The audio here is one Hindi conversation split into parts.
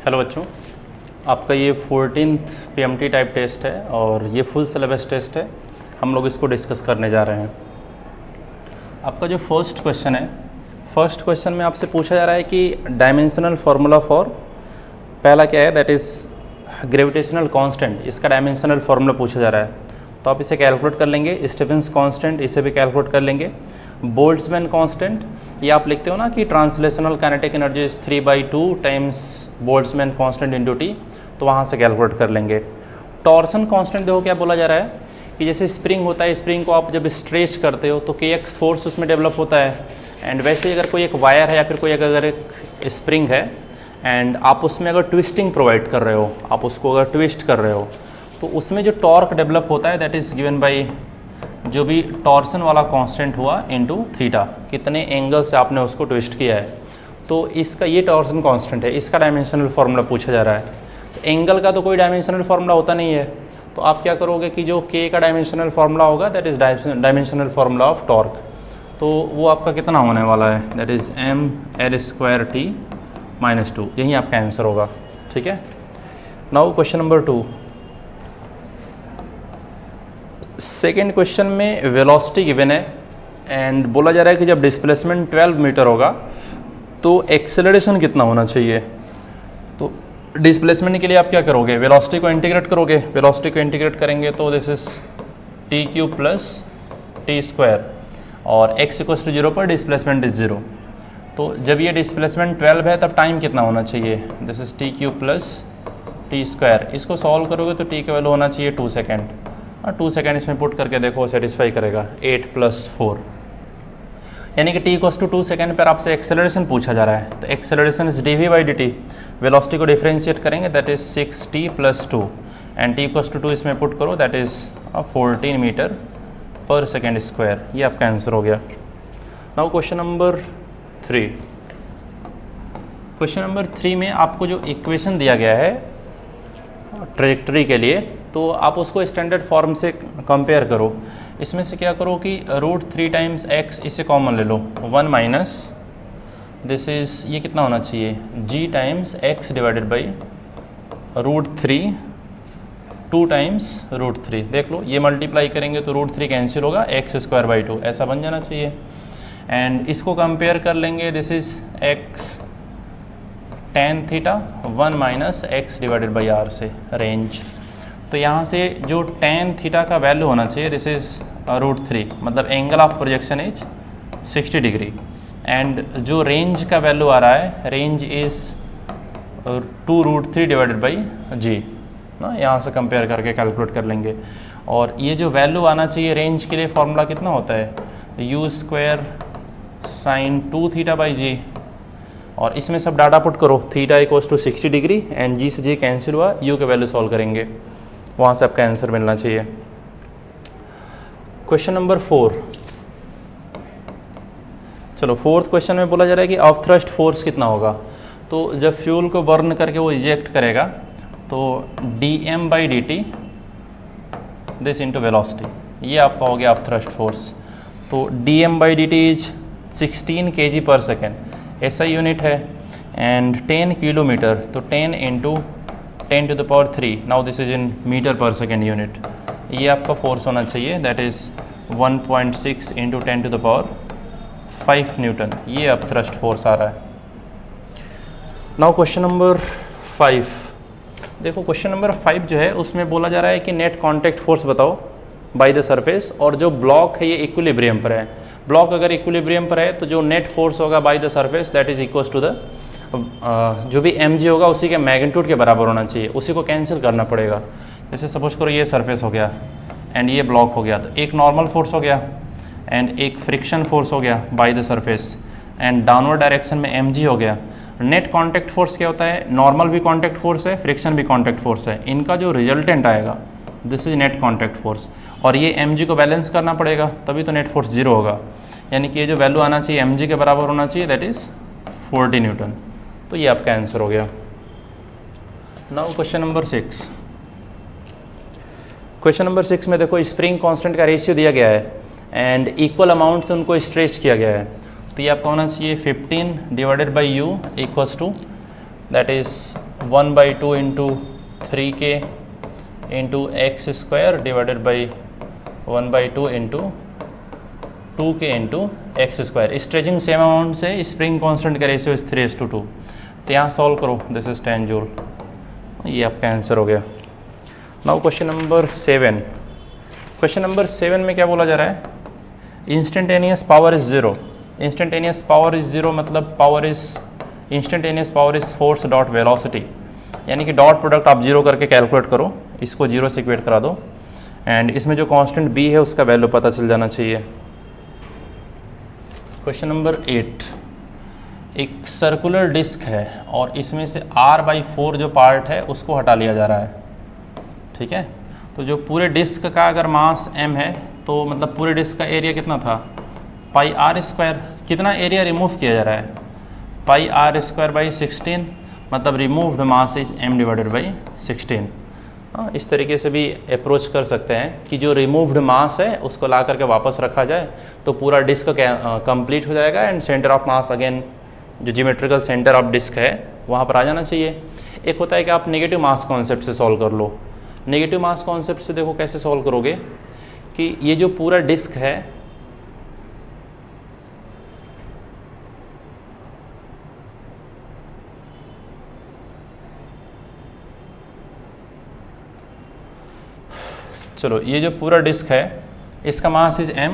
हेलो बच्चों, आपका ये 14th PMT टाइप टेस्ट है और ये फुल सिलेबस टेस्ट है। हम लोग इसको डिस्कस करने जा रहे हैं। आपका जो फर्स्ट क्वेश्चन में आपसे पूछा जा रहा है कि डायमेंशनल फार्मूला फॉर, पहला क्या है, दैट इज़ ग्रेविटेशनल कांस्टेंट। इसका डायमेंशनल फार्मूला पूछा जा रहा है, तो आप इसे कैलकुलेट कर लेंगे। स्टीफेंस कांस्टेंट, इसे भी कैलकुलेट कर लेंगे। बोल्ट्जमैन कांस्टेंट, ये आप लिखते हो ना कि translational kinetic energy is 3/2 times Boltzmann constant into T, तो वहाँ से कैलकुलेट कर लेंगे। टॉर्सन कांस्टेंट देखो क्या बोला जा रहा है कि जैसे स्प्रिंग होता है, स्प्रिंग को आप जब स्ट्रेच करते हो तो kx फोर्स उसमें डेवलप होता है। एंड वैसे ही अगर कोई एक वायर है या फिर कोई अगर एक स्प्रिंग है एंड आप उसमें अगर ट्विस्टिंग प्रोवाइड कर रहे हो, आप उसको अगर ट्विस्ट कर रहे हो, तो उसमें जो टॉर्क डेवलप होता है दैट इज़ गिवन बाई जो भी टॉर्सन वाला कांस्टेंट हुआ इनटू थीटा, कितने एंगल से आपने उसको ट्विस्ट किया है। तो इसका ये टॉर्सन कांस्टेंट है, इसका डायमेंशनल फार्मूला पूछा जा रहा है। तो एंगल का तो कोई डायमेंशनल फार्मूला होता नहीं है, तो आप क्या करोगे कि जो k का डायमेंशनल फार्मूला होगा that is dimensional formula of torque. तो वो आपका कितना होने वाला है, दैट इज़ mL² - 2, यही आपका आंसर होगा। ठीक है। Now question number 2। Second question में वेलोसिटी गिवन है एंड बोला जा रहा है कि जब डिस्प्लेसमेंट 12 मीटर होगा तो एक्सेलरेशन कितना होना चाहिए। तो डिस्प्लेसमेंट के लिए आप क्या करोगे, वेलोसिटी को इंटीग्रेट करोगे। वेलोसिटी को इंटीग्रेट करेंगे तो दिस इज t³ + t² और x = 0 पर डिस्प्लेसमेंट इज 0। तो जब ये डिस्प्लेसमेंट 12 है तब टाइम कितना होना चाहिए, दिस इज t³ + t²। इसको सॉल्व करोगे तो t का वैल्यू होना चाहिए 2 सेकेंड, और 2 सेकेंड इसमें पुट करके देखो सेटिस्फाई करेगा। 8 + 4 यानी कि t = 2 सेकेंड पर आपसे एक्सेलरेशन पूछा जा रहा है। तो एक्सेलरेशन इज dv/dt। वेलोसिटी को डिफरेंशिएट करेंगे that is 6t + 2 and t = 2 इसमें पुट करो दैट इज 14 मीटर पर सेकेंड स्क्वायर। ये आपका आंसर हो गया। Now question number 3। Question number 3 में आपको जो इक्वेशन दिया गया है ट्रैजेक्टरी के लिए, तो आप उसको स्टैंडर्ड फॉर्म से कंपेयर करो। इसमें से क्या करो कि √3 टाइम्स x, इसे कॉमन ले लो, 1 माइनस दिस इज़, ये कितना होना चाहिए, g times x divided by √3 2 times √3। देख लो, ये मल्टीप्लाई करेंगे तो √3 कैंसिल होगा, x² / 2 ऐसा बन जाना चाहिए। एंड इसको कंपेयर कर लेंगे, this is x tan theta 1 minus x divided by r से रेंज। तो यहाँ से जो tan थीटा का वैल्यू होना चाहिए दिस इज़ √3, मतलब angle of projection is 60 degree. And जो रेंज का वैल्यू आ रहा है, range is 2√3 divided by g ना, यहाँ से कंपेयर करके कैलकुलेट कर लेंगे। और ये जो वैल्यू आना चाहिए रेंज के लिए फॉर्मूला कितना होता है, u² sin 2 theta by g। और इसमें सब डाटा पुट करो, थीटा = 60 डिग्री एंड g से g कैंसिल हुआ, u के वैल्यू सॉल्व करेंगे, वहाँ से आपका आंसर मिलना चाहिए। Question number 4। चलो, फोर्थ क्वेश्चन में बोला जा रहा है कि ऑफ थ्रस्ट फोर्स कितना होगा। तो जब फ्यूल को बर्न करके वो इजेक्ट करेगा तो dm/dt दिस इंटू वेलोसिटी, ये आपका हो गया ऑफ थ्रस्ट फोर्स। तो dm/dt इज 16 kg/s, ऐसा यूनिट है। एंड 10 किलोमीटर, तो 10 × 10⁻³ now this is in metre per second unit. ये आपका फोर्स होना चाहिए दैट इज़ 1.6 × 10⁵ न्यूटन। ये अब थ्रस्ट फोर्स आ रहा है। Now question number 5। देखो, क्वेश्चन नंबर 5 जो है उसमें बोला जा रहा है कि नेट कांटेक्ट फोर्स बताओ बाय द सरफेस, और जो ब्लॉक है ये इक्विलिब्रियम पर है। ब्लॉक अगर इक्विलिब्रियम पर है तो जो नेट फोर्स होगा by the surface that is equals to the, जो भी mg होगा उसी के मैग्नीट्यूड के बराबर होना चाहिए, उसी को कैंसिल करना पड़ेगा। जैसे सपोज करो ये सरफेस हो गया एंड ये ब्लॉक हो गया, तो एक नॉर्मल फोर्स हो गया एंड एक फ्रिक्शन फोर्स हो गया bye the surface, and downward direction में mg हो गया। नेट कांटेक्ट फोर्स क्या होता है, नॉर्मल भी कांटेक्ट फोर्स है, फ्रिक्शन भी कांटेक्ट फोर्स है, इनका जो रिजल्टेंट आएगा this is net contact force. और ये mg को बैलेंस करना पड़ेगा तभी तो नेट फोर्स 0 होगा, यानी कि ये जो वैल्यू आना चाहिए mg के बराबर होना चाहिए दैट इज़ 40 न्यूटन। तो ये आपका आंसर हो गया। Now question number 6। Question number 6 में देखो, स्प्रिंग कांस्टेंट का रेशियो दिया गया है एंड इक्वल अमाउंट से उनको स्ट्रेच किया गया है। तो ये आपका होना चाहिए 15 divided by u = that is 1/2 into 3k into x square divided by 1/2 into 2k into x square. Stretching same amount से स्प्रिंग कांस्टेंट का रेशियो इज 3:2। तो यहाँ सॉल्व करो, दिस इज 10 जूल। ये आपका आंसर हो गया। Now question number 7। Question number 7 में क्या बोला जा रहा है, instantaneous power is 0। Instantaneous power is 0 मतलब power is instantaneous power is force dot velocity, यानी कि डॉट प्रोडक्ट आप 0 करके कैलकुलेट करो, इसको 0 से इक्वेट करा दो एंड इसमें जो कांस्टेंट b है उसका वैल्यू पता चल जाना चाहिए। क्वेश्चन नंबर 8, एक सर्कुलर डिस्क है और इसमें से r/4 जो पार्ट है उसको हटा लिया जा रहा है, ठीक है। तो जो पूरे डिस्क का अगर मास m है तो मतलब पूरे डिस्क का एरिया कितना था, πr²। कितना एरिया रिमूव किया जा रहा है, πr²/16, मतलब removed mass is m divided by 16। इस तरीके से भी अप्रोच कर सकते हैं कि जो रिमूव्ड मास है उसको ला करके वापस रखा जाए तो पूरा डिस्क कंप्लीट हो जाएगा and centre of mass again जो जियोमेट्रिकल सेंटर ऑफ डिस्क है वहाँ पर आ जाना चाहिए। एक होता है कि आप नेगेटिव मास कॉन्सेप्ट से सॉल्व कर लो। नेगेटिव मास कॉन्सेप्ट से देखो कैसे सॉल्व करोगे कि ये जो पूरा डिस्क है चलो ये जो पूरा डिस्क है इसका मास इज m।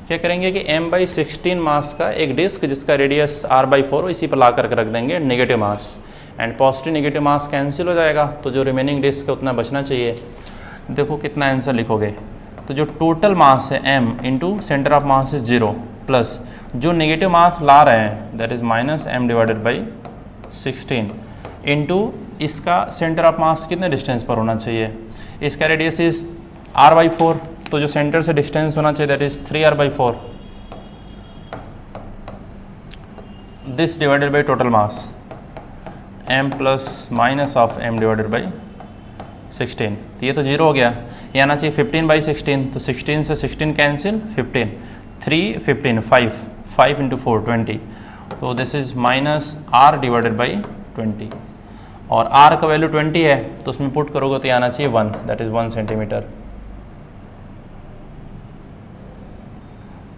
क्या करेंगे कि m/16 मास का एक डिस्क जिसका रेडियस r/4 इसी पर ला करके रख देंगे negative mass and positive negative mass cancel हो जाएगा तो जो रिमेनिंग डिस्क है उतना बचना चाहिए। देखो कितना आंसर लिखोगे, तो जो टोटल मास है m into centre of mass is 0 plus जो नेगेटिव मास ला रहे हैं that is -m divided by 16 into इसका सेंटर ऑफ मास कितने डिस्टेंस पर होना चाहिए, इसका रेडियस इज r/4, तो जो सेंटर से डिस्टेंस होना चाहिए that is 3r/4 this divided by total mass m plus minus of m divided by 16। तो ये तो 0 हो गया, ये आना चाहिए 15/16, तो 16 से 16 कैंसिल, 15 3 15 5 इंटू 4 20, तो this is -r divided by 20 और r का वैल्यू 20 है तो उसमें पुट करोगे तो ये आना चाहिए 1 दैट इज 1 सेंटीमीटर।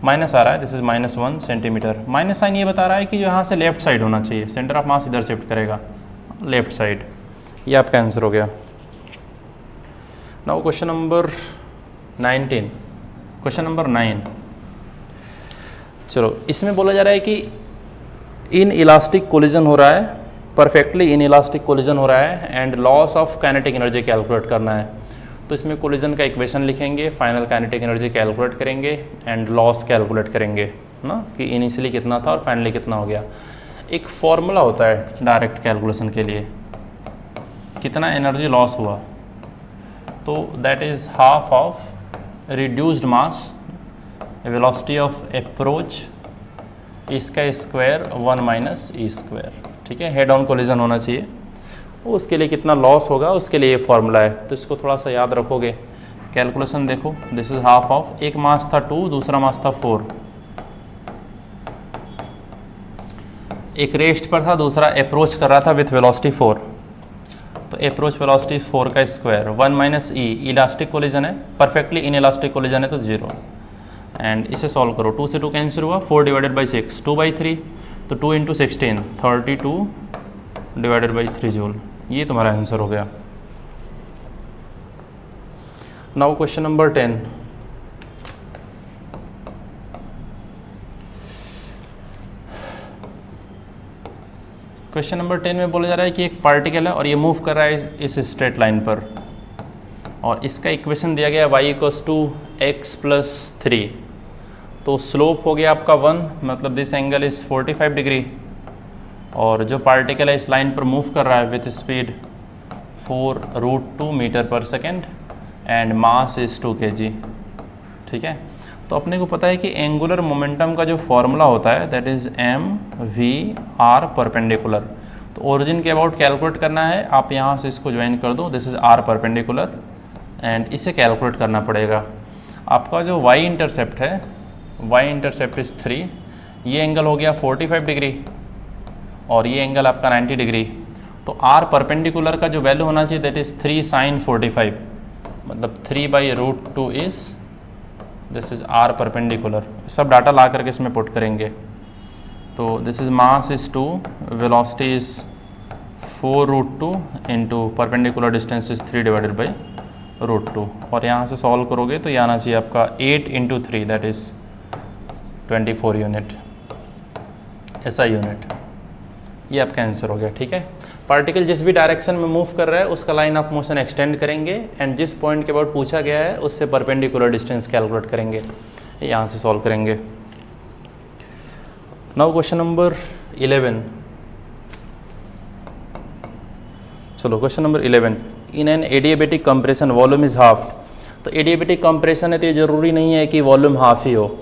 माइनस आ रहा है, this is -1 centimetre. Minus sign ये बता रहा है कि जो यहाँ से लेफ्ट साइड होना चाहिए, सेंटर ऑफ मास इधर शिफ्ट करेगा लेफ्ट साइड। ये आपका आंसर हो गया। Now question number 19। Question number 9, चलो इसमें बोला जा रहा है कि इन इलास्टिक कोलिजन हो रहा है, परफेक्टली इन इलास्टिक कोलिजन हो रहा है and loss of kinetic energy calculate करना है। तो इसमें कोलिजन का इक्वेशन लिखेंगे, फाइनल काइनेटिक एनर्जी कैलकुलेट करेंगे एंड लॉस कैलकुलेट करेंगे ना कि इनिशियली कितना था और फाइनली कितना हो गया। एक फॉर्मूला होता है डायरेक्ट कैलकुलेशन के लिए, कितना एनर्जी लॉस हुआ, तो that is half of reduced mass velocity of approach इसका स्क्वायर 1 माइनस ई स्क्वायर, ठीक है। हेड ऑन कोलिजन होना चाहिए, उसके लिए कितना लॉस होगा उसके लिए ये फॉर्मूला है, तो इसको थोड़ा सा याद रखोगे। कैलकुलेशन देखो, दिस इज हाफ ऑफ, एक मास था 2 दूसरा मास था 4, एक रेस्ट पर था दूसरा अप्रोच कर रहा था विथ वेलोसिटी 4, तो अप्रोच वेलोसिटी 4 का स्क्वायर 1 माइनस ई, इलास्टिक कोलिजन है, परफेक्टली इन इलास्टिक कोलिजन है तो 0 एंड इसे सॉल्व करो। 2 से 2 कैंसिल हुआ, 4 डिवाइडेड बाई 6 2/3, तो 2 इंटू 16 32 डिवाइडेड बाई 3 जूल। ये तुम्हारा आंसर हो गया। Now question number 10। Question number 10 में बोला जा रहा है कि एक पार्टिकल है और ये मूव कर रहा है इस स्ट्रेट लाइन पर और इसका इक्वेशन दिया गया y = x + 3, तो स्लोप हो गया आपका 1, मतलब दिस एंगल इज 45 डिग्री और जो पार्टिकल है इस लाइन पर मूव कर रहा है विथ स्पीड 4√2 मीटर पर second and mass is 2 kg, ठीक है। तो अपने को पता है कि एंगुलर मोमेंटम का जो फॉर्मूला होता है दैट इज mv/r परपेंडिकुलर, तो ओरिजिन के अबाउट कैलकुलेट करना है, आप यहाँ से इसको ज्वाइन कर दो, this is r perpendicular and इसे कैलकुलेट करना पड़ेगा। आपका जो y इंटरसेप्ट है, y इंटरसेप्ट इज 3, ये एंगल हो गया 45 डिग्री और ये एंगल आपका 90 डिग्री, तो आर परपेंडिकुलर का जो वैल्यू होना चाहिए दैट इज़ 3 sin 45, मतलब 3/√2 is this is r perpendicular. सब डाटा ला करके इसमें पुट करेंगे। तो this is mass is 2, velocity is 4√2 into perpendicular distance is 3/√2, और यहाँ से सॉल्व करोगे तो ये आना चाहिए आपका 8 × 3 दैट इज़ 24 यूनिट, ऐसा यूनिट। ये आपका आंसर हो गया। ठीक है, पार्टिकल जिस भी डायरेक्शन में मूव कर रहा है उसका लाइन ऑफ मोशन एक्सटेंड करेंगे एंड जिस पॉइंट के अबाउट पूछा गया है उससे परपेंडिकुलर डिस्टेंस कैलकुलेट करेंगे, यहाँ से सॉल्व करेंगे। Now question number 11। चलो question number 11, in an adiabatic compression volume is half. तो एडियाबेटिक कंप्रेशन है तो ये ज़रूरी नहीं है कि वॉल्यूम हाफ ही हो,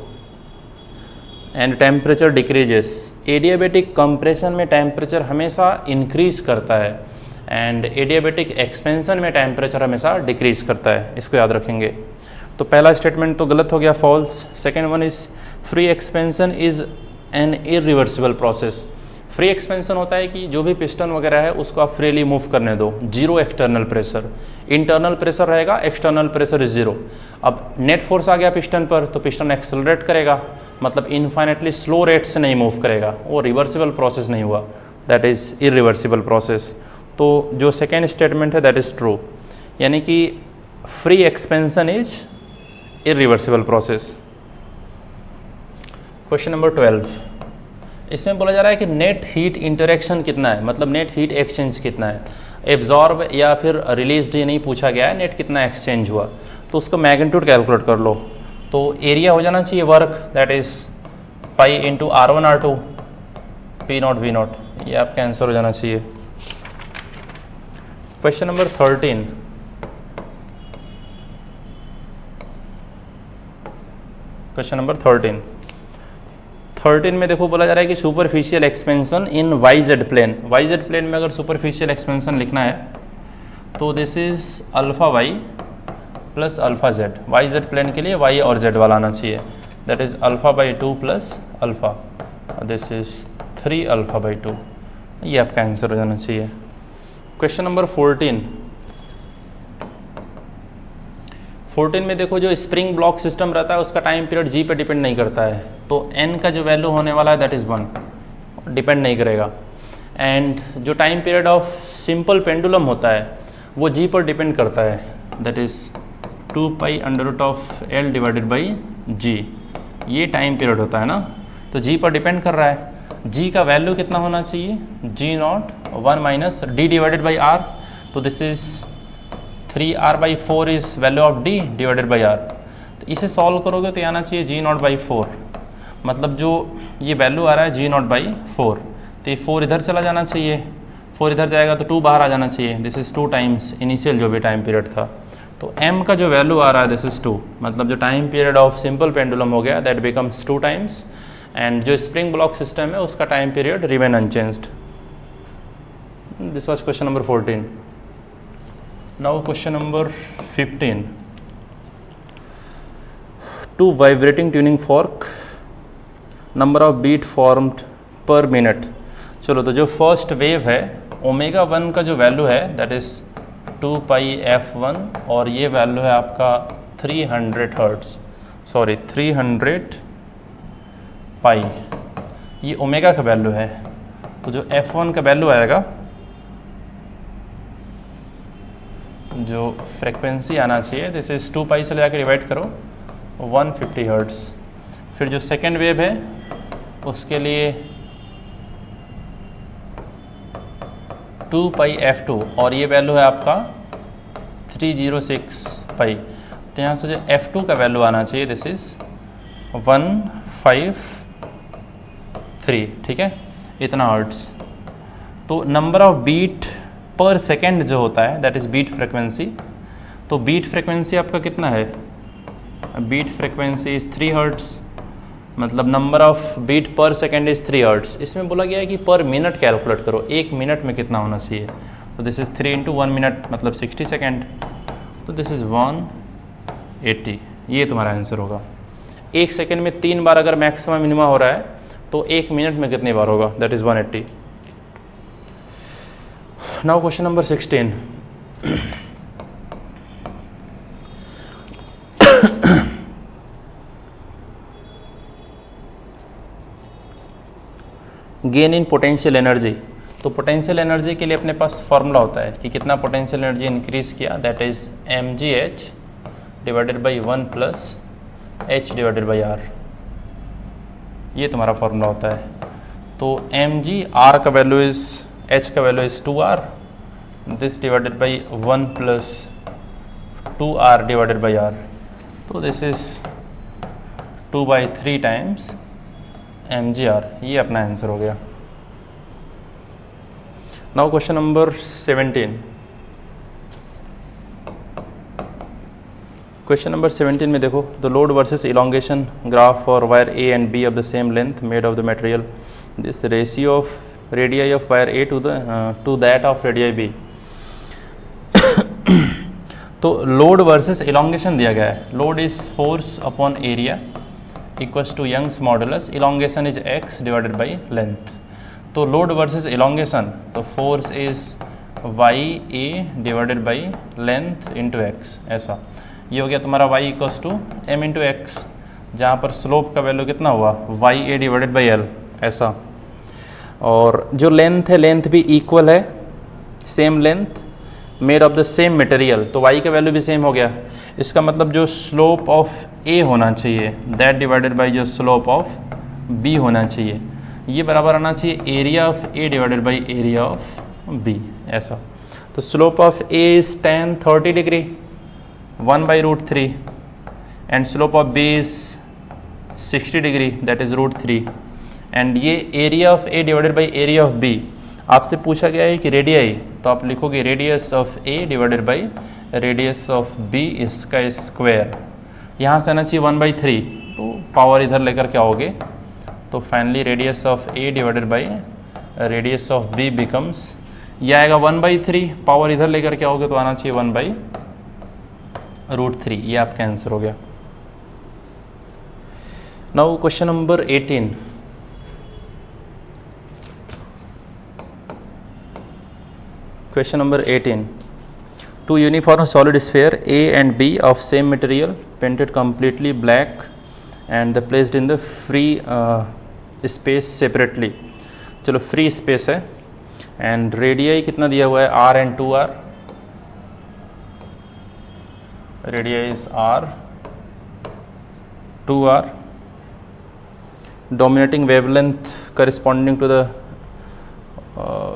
and temperature decreases. Adiabatic compression में टेम्परेचर हमेशा इंक्रीज करता है एंड एडियाबेटिक एक्सपेंशन में टेम्परेचर हमेशा डिक्रीज करता है, इसको याद रखेंगे। तो पहला स्टेटमेंट तो गलत हो गया, false. Second one is free expansion is an irreversible process. Free expansion होता है कि जो भी पिस्टन वगैरह है उसको आप फ्रीली मूव करने दो, zero external pressure. Internal pressure रहेगा, एक्सटर्नल प्रेशर इज जीरो। अब नेट फोर्स आ गया पिस्टन पर तो पिस्टन एक्सेलरेट करेगा, मतलब इनफाइनेटली स्लो रेट से नहीं मूव करेगा, वो रिवर्सिबल प्रोसेस नहीं हुआ, दैट इज़ इरिवर्सिबल प्रोसेस। तो जो सेकेंड स्टेटमेंट है दैट इज़ ट्रू, यानी कि free expansion is irreversible process. Question number 12, इसमें बोला जा रहा है कि नेट हीट इंटरेक्शन कितना है, मतलब नेट हीट एक्सचेंज कितना है। एब्जॉर्ब या फिर रिलीज ये नहीं पूछा गया है, नेट कितना एक्सचेंज हुआ, तो उसका मैग्नीट्यूड कैलकुलेट कर लो। तो एरिया हो जाना चाहिए work, that is pi into R1 R2 P0 V0, ये आपका आंसर हो जाना चाहिए। क्वेश्चन नंबर 13, क्वेश्चन नंबर 13 में देखो बोला जा रहा है कि superficial expansion in YZ plane. YZ plane में अगर सुपरफिशियल एक्सपेंशन लिखना है तो this is alpha Y plus alpha Z. YZ plane के लिए y और z वाला आना चाहिए, that is α/2 plus alpha, this is 3 α/2, ये आपका आंसर हो जाना चाहिए। क्वेश्चन नंबर 14 में देखो जो स्प्रिंग ब्लॉक सिस्टम रहता है उसका टाइम पीरियड g पे डिपेंड नहीं करता है, तो n का जो वैल्यू होने वाला है दैट इज़ 1, डिपेंड नहीं करेगा। एंड जो time period of simple pendulum होता है वो g पर डिपेंड करता है, दैट इज़ 2π√L/g, ये टाइम पीरियड होता है ना, तो g पर डिपेंड कर रहा है। g का वैल्यू कितना होना चाहिए, g0 1 - d/r, तो this is 3r/4 is value of d divided by r। तो इसे सॉल्व करोगे तो आना चाहिए g0/4, मतलब जो ये वैल्यू आ रहा है g0/4, तो ये 4 इधर चला जाना चाहिए, 4 इधर जाएगा तो 2 बाहर आ जाना चाहिए, दिस इज़ 2 टाइम्स इनिशियल जो भी टाइम पीरियड था। तो m का जो वैल्यू आ रहा है दिस इज़ 2, मतलब जो time period of simple pendulum हो गया दैट बिकम्स 2 टाइम्स, एंड जो स्प्रिंग ब्लॉक सिस्टम है उसका time period remain unchanged. This was question number 14। Now question number 15, 2 vibrating tuning fork, number of beat formed per minute. चलो तो जो फर्स्ट वेव है ω1 का जो वैल्यू है दैट इज़ 2πf1, और ये वैल्यू है आपका 300 पाई, ये ओमेगा का वैल्यू है। तो जो f1 का वैल्यू आएगा, जो फ्रिक्वेंसी आना चाहिए दिस इज 2π से ले जाकर डिवाइड करो 150 हर्ट्ज़। फिर जो सेकेंड वेव है उसके लिए 2πf2, और ये वैल्यू है आपका 306 पाई। तो यहाँ से जो f2 का वैल्यू आना चाहिए दिस इज़ 153, ठीक है, इतना हर्ट्ज़। तो नंबर ऑफ बीट पर सेकेंड जो होता है दैट इज़ बीट फ्रिक्वेंसी, तो बीट फ्रिक्वेंसी आपका कितना है, बीट फ्रिक्वेंसी इज़ 3 हर्ट्ज़, मतलब नंबर ऑफ बीट पर सेकेंड इज़ 3 हर्ट्ज़। इसमें बोला गया है कि पर मिनट कैलकुलेट करो, 1 मिनट में कितना होना चाहिए, तो दिस इज़ 3 × 1 मिनट मतलब 60 सेकेंड, तो दिस इज़ 180, ये तुम्हारा आंसर होगा। 1 सेकेंड में 3 बार अगर मैक्सिमम मिनिमा हो रहा है तो 1 मिनट में कितनी बार होगा, that is 180। Now question number 16. Gain in potential energy. तो पोटेंशियल एनर्जी के लिए अपने पास फॉर्मूला होता है कि कितना पोटेंशियल एनर्जी इंक्रीज किया, that is mgh divided by 1 plus h divided by r. ये तुम्हारा फॉर्मूला होता है. तो mg r का वैल्यू इज, h का value is 2r, this divided by 1 plus 2r divided by r. तो दिस इज 2/3 टाइम्स mgr. ये अपना आंसर हो गया. Now question number 17. Question number 17 में देखो, the load versus elongation graph for wire A and B of the same length made of the material. This ratio of radii of wire A to that of radii B. तो लोड वर्सेस इलोंगेशन दिया गया है. Load is force upon area equals to Young's modulus, elongation is x divided by length. तो लोड वर्सेस इलोंगेशन, तो force is Y A divided by length into x. ऐसा ये हो गया तुम्हारा y equals to m into x, जहाँ पर स्लोप का वैल्यू कितना हुआ, Y A divided by L. ऐसा. और जो लेंथ है, लेंथ भी इक्वल है, same length, made of the same material. तो y का वैल्यू भी सेम हो गया. इसका मतलब जो स्लोप ऑफ a होना चाहिए, दैट डिवाइडेड बाई जो स्लोप ऑफ b होना चाहिए, ये बराबर आना चाहिए area of a divided by area of b. ऐसा. तो slope of a is tan 30 degree 1/√3 and slope of b is 60 degree, that is √3. And ये area of a divided by area of b. आपसे पूछा गया है कि रेडियाई, तो आप लिखोगे radius of a divided by radius of b इसका स्क्वायर. यहाँ से आना चाहिए 1/3, तो पावर इधर लेकर के आओगे, तो finally radius of a divided by radius of b becomes, यह आएगा 1/3, पावर इधर लेकर के आओगे तो आना चाहिए 1/√3. ये आपका आंसर हो गया. Now question number 18. Question number 18. Two uniform solid sphere A and B of same material painted completely black and they placed in the free space separately. चलो फ्री स्पेस है एंड रेडियाई कितना दिया हुआ है, R and 2R. Radii is R, 2R. Dominating wavelength corresponding to the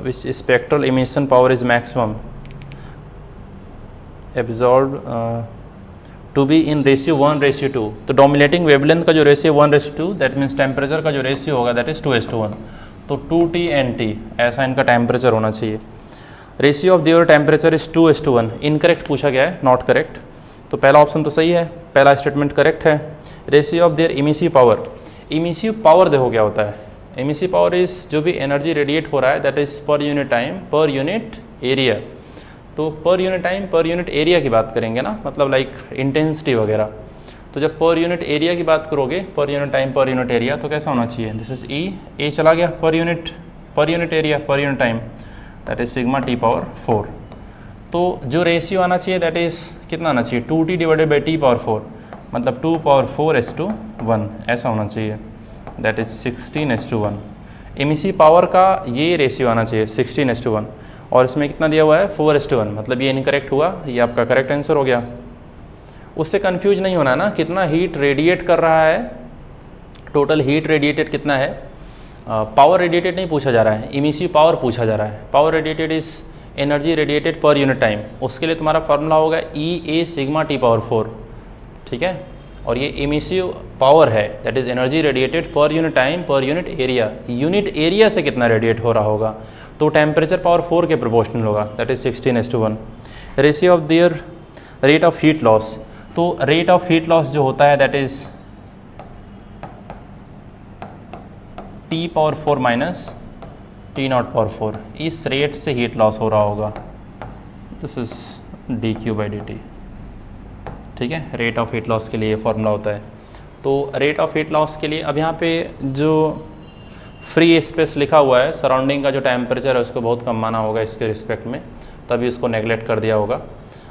which spectral emission power is maximum absorbed to be in ratio 1:2. तो dominating wavelength का जो रेशियो 1:2, दैट मीन्स टेम्परेचर का जो रेशियो होगा दैट इज 2:1. तो 2T NT ऐसा इनका टेम्परेचर होना चाहिए. Ratio of their temperature is 2:1. Incorrect पूछा गया है, नॉट करेक्ट. तो पहला ऑप्शन तो सही है, पहला स्टेटमेंट करेक्ट है. Ratio of their emissive power. Emissive power देखो क्या होता है. इमिसिव पावर इज जो भी एनर्जी रेडिएट हो रहा है that is per unit time per unit area. तो per unit time per unit area की बात करेंगे ना, मतलब लाइक इंटेंसिटी वगैरह. तो जब पर यूनिट एरिया की बात करोगे, पर unit time per unit area, तो कैसा होना चाहिए, दिस इज ए चला गया पर यूनिट एरिया पर unit time, that is sigma T power 4. तो जो रेशियो आना चाहिए दैट इज कितना आना चाहिए, 2T divided by T power 4, मतलब 2 पावर 4:1 ऐसा होना चाहिए, दैट इज 16:1. इमिसिव पावर का ये रेशियो आना चाहिए 16:1 और इसमें कितना दिया हुआ है 4:1, मतलब ये इनकरेक्ट हुआ, ये आपका करेक्ट आंसर हो गया. उससे कंफ्यूज नहीं होना ना, कितना हीट रेडिएट कर रहा है, टोटल हीट रेडिएटेड कितना है. पावर रेडिएटेड नहीं पूछा जा रहा है, इमिसिव पावर पूछा जा रहा है. Power radiated is energy radiated पर यूनिट टाइम. उसके लिए तुम्हारा फार्मूला होगा EA सिग्मा टी पावर 4, ठीक है. और ये इमिसिव पावर है, दैट इज एनर्जी रेडिएटेड पर unit time per unit area. Unit area से कितना रेडिएट हो रहा होगा, तो टेम्परेचर पावर 4 के प्रोपोर्शनल होगा, that is 16:1. Ratio of their rate of heat loss. तो रेट ऑफ हीट लॉस जो होता है that is T power 4 minus T0 power 4. इस रेट से हीट लॉस हो रहा होगा, दिस इज dQ/dt, ठीक है. रेट ऑफ हीट लॉस के लिए फॉर्मूला होता है. तो रेट ऑफ हीट लॉस के लिए अब यहाँ पे जो फ्री स्पेस लिखा हुआ है, सराउंडिंग का जो टेम्परेचर है उसको बहुत कम माना होगा इसके रिस्पेक्ट में, तभी उसको नेगलेक्ट कर दिया होगा।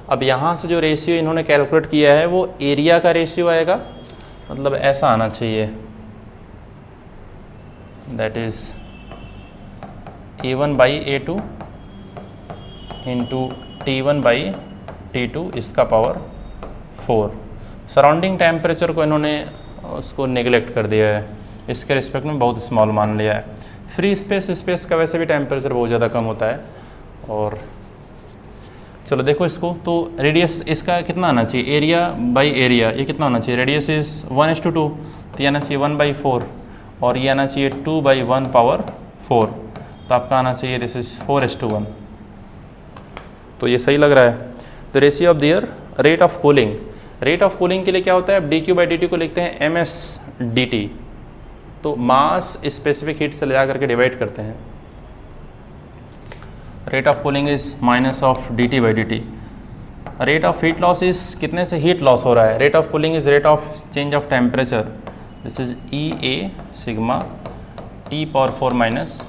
अब यहाँ से जो रेशियो इन्होंने कैलकुलेट किया है वो एरिया का रेशियो आएगा, मतलब ऐसा आना चाहिए, that is A1/A2 into T1/T2 इसका पावर 4। सराउंडिंग टेम्परेचर को इन्होंने उसको नेगलेक्ट कर दिया है, इसके रिस्पेक्ट में बहुत स्मॉल मान लिया है। फ्री स्पेस का वैसे भी टेम्परेचर बहुत ज़्यादा कम होता है। और चलो देखो इसको, तो रेडियस इसका कितना आना चाहिए, एरिया बाई एरिया, ये कितना होना चाहिए, रेडियस इज़ 1:2, तो ये आना चाहिए 1/4, और ये आना चाहिए 2/1 पावर 4, तो आपका आना चाहिए दिस इज़ 4:1। तो ये सही लग रहा है। The ratio of their rate of cooling, rate of cooling के लिए क्या होता है, dQ/dt को लिखते हैं MS/dt, तो मास स्पेसिफिक हीट से ले जा करके डिवाइड करते हैं। Rate of cooling is minus of dT/dt। Rate of heat loss is कितने से हीट लॉस हो रहा है, rate of cooling is rate of change of temperature, this is EA sigma T⁴ minus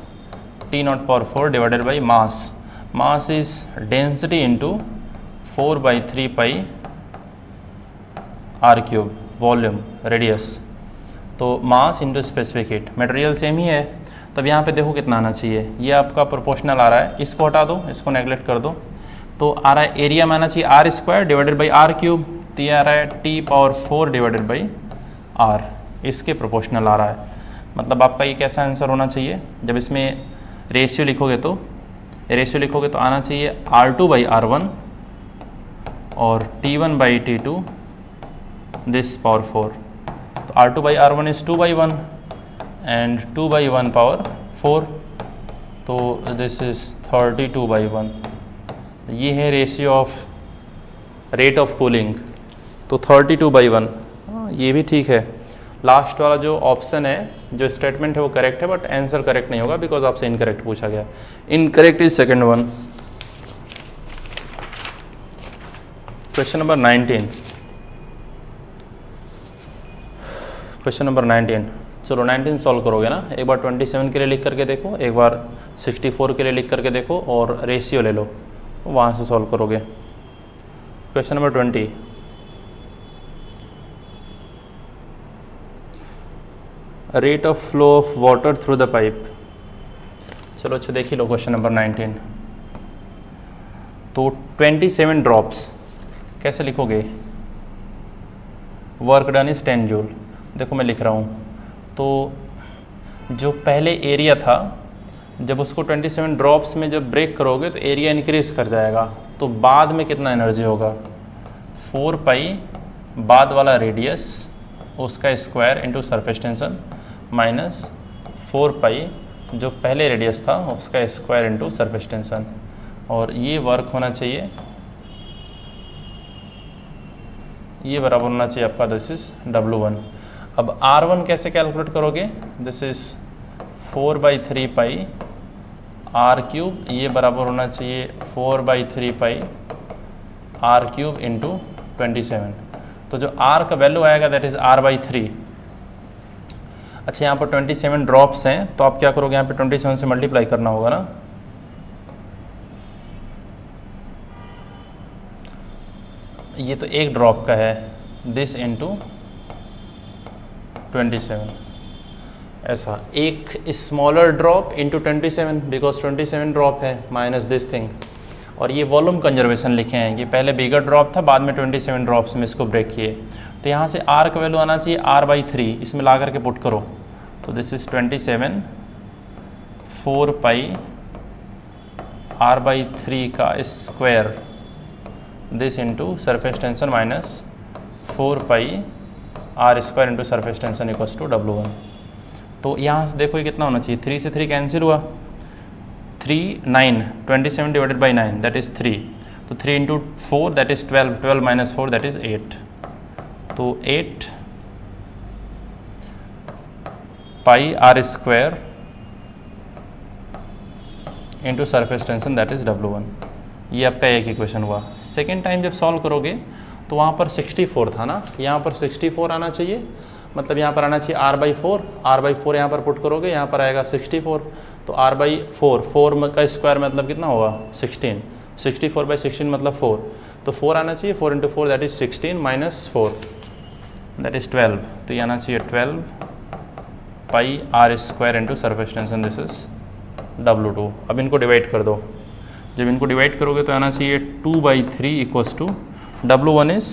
T⁴ divided by mass. Mass is density into 4/3 pi r³ volume radius, तो mass into specific heat, material same ही है, तब यहाँ पे देखो कितना आना चाहिए, ये आपका प्रोपोर्शनल आ रहा है, इसको हटा दो, इसको नेगलेक्ट कर दो, तो आ रहा है एरिया में आना चाहिए r² डिवाइडेड बाई r³, तो ये आ रहा है T⁴ डिवाइडेड बाई r, इसके प्रोपोर्शनल आ रहा है। मतलब आपका ये कैसा आंसर होना चाहिए, जब इसमें रेशियो लिखोगे तो आना चाहिए R2/R1 और T1/T2 दिस पावर 4, तो R2/R1 इज 2/1 एंड 2/1 पावर 4, तो दिस इज 32/1। ये है ratio of rate of cooling, तो 32/1, ये भी ठीक है। लास्ट वाला जो ऑप्शन है, जो स्टेटमेंट है वो करेक्ट है, बट आंसर करेक्ट नहीं होगा बिकॉज आपसे इनकरेक्ट पूछा गया। Incorrect is second one. Question number 19, question number 19, चलो 19 सॉल्व करोगे ना, एक बार 27 के लिए लिख करके देखो, एक बार 64 के लिए लिख करके देखो, और रेशियो ले लो, वहाँ से सॉल्व करोगे। Question number 20, rate of flow of water through the pipe. चलो अच्छा देख ही लो क्वेश्चन नंबर 19। तो 27 ड्रॉप्स कैसे लिखोगे, वर्क डन इज 10 जूल। देखो मैं लिख रहा हूँ, तो जो पहले एरिया था, जब उसको 27 ड्रॉप्स में जब ब्रेक करोगे तो एरिया इंक्रीज कर जाएगा, तो बाद में कितना एनर्जी होगा, 4 पाई बाद वाला रेडियस उसका square into surface tension minus 4 पाई जो पहले रेडियस था उसका स्क्वायर इंटू सरफेस टेंशन, और ये वर्क होना चाहिए, ये बराबर होना चाहिए आपका दिस इज W1। अब R1 कैसे कैलकुलेट करोगे, दिस इज 4/3 पाई r³, ये बराबर होना चाहिए 4/3 पाई r³ इंटू 27, तो जो R का वैल्यू आएगा दैट इज R/3। अच्छा यहाँ पर 27 ड्रॉप्स हैं, तो आप क्या करोगे, यहाँ पे 27 से मल्टीप्लाई करना होगा ना, ये तो एक ड्रॉप का है, दिस इंटू 27, ऐसा एक smaller drop into 27 because 27 drop है माइनस दिस थिंग, और ये वॉल्यूम कंजर्वेशन लिखे हैं, ये पहले बिगर ड्रॉप था, बाद में 27 ड्रॉप्स में इसको ब्रेक किए, तो यहाँ से R का वैल्यू आना चाहिए R/3, इसमें ला करके पुट करो, तो दिस इज 27 4 पाई R/3 का square this into surface tension minus 4 pi R² into surface tension equals to W1। तो यहाँ से देखो ये कितना होना चाहिए, 3 से 3 कैंसिल हुआ, 3 9, 27 डिवाइडेड बाई 9 दैट इज़ 3, तो 3 into 4 that is 12, 12 minus 4 that is 8, तो 8 पाई R² into surface tension that is W1। ये आपका एक इक्वेशन हुआ। सेकेंड टाइम जब सॉल्व करोगे तो वहाँ पर 64 था ना, यहाँ पर 64 आना चाहिए, मतलब यहाँ पर आना चाहिए r/4, r/4 यहाँ पर पुट करोगे, यहाँ पर आएगा 64, तो r/4, 4 का स्क्वायर मतलब कितना होगा 16, 64/16 मतलब 4, तो 4 आना चाहिए, 4 × 4 that is 16 minus 4 that is 12, तो ये आना चाहिए 12 पाई r² into surface tension, this is W2। अब इनको डिवाइड कर दो, जब इनको डिवाइड करोगे तो आना चाहिए 2/3 equals to W1 is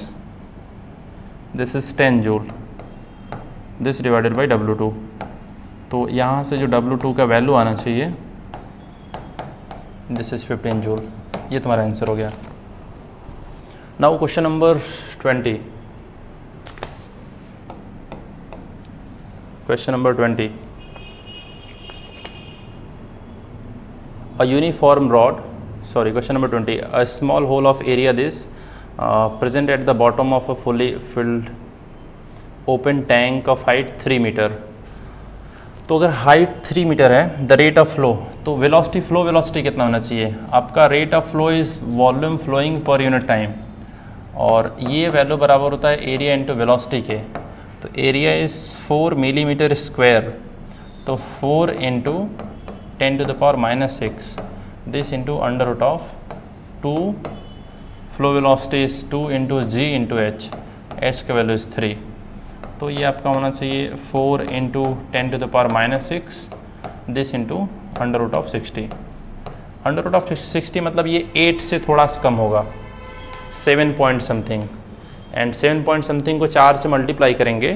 this is 10 joule, this divided by W2, तो यहाँ से जो W2 का वैल्यू आना चाहिए दिस इज 15 जूल। ये तुम्हारा आंसर हो गया। Now question number 20, question number 20, a uniform rod, sorry, question number 20, a small hole of area this present at the bottom of a fully filled open tank of height 3 metre. तो अगर हाइट 3 मीटर है, द रेट ऑफ फ्लो, तो वेलोसिटी, फ्लो वेलोसिटी कितना होना चाहिए आपका? Rate of flow is volume flowing per unit time, और ये वैल्यू बराबर होता है एरिया इंटू वेलोसिटी के। तो एरिया इज़ 4 मिलीमीटर स्क्वायर, तो 4 into 10 to the power -6, this into under root of 2, flow velocity is 2 into g into h, h का वैल्यू इज़ 3, तो ये आपका होना चाहिए 4 into 10 to the power -6, this into under root of 60, under root of 60 मतलब ये 8 से थोड़ा सा कम होगा, 7 point something, and 7 point something को 4 से मल्टीप्लाई करेंगे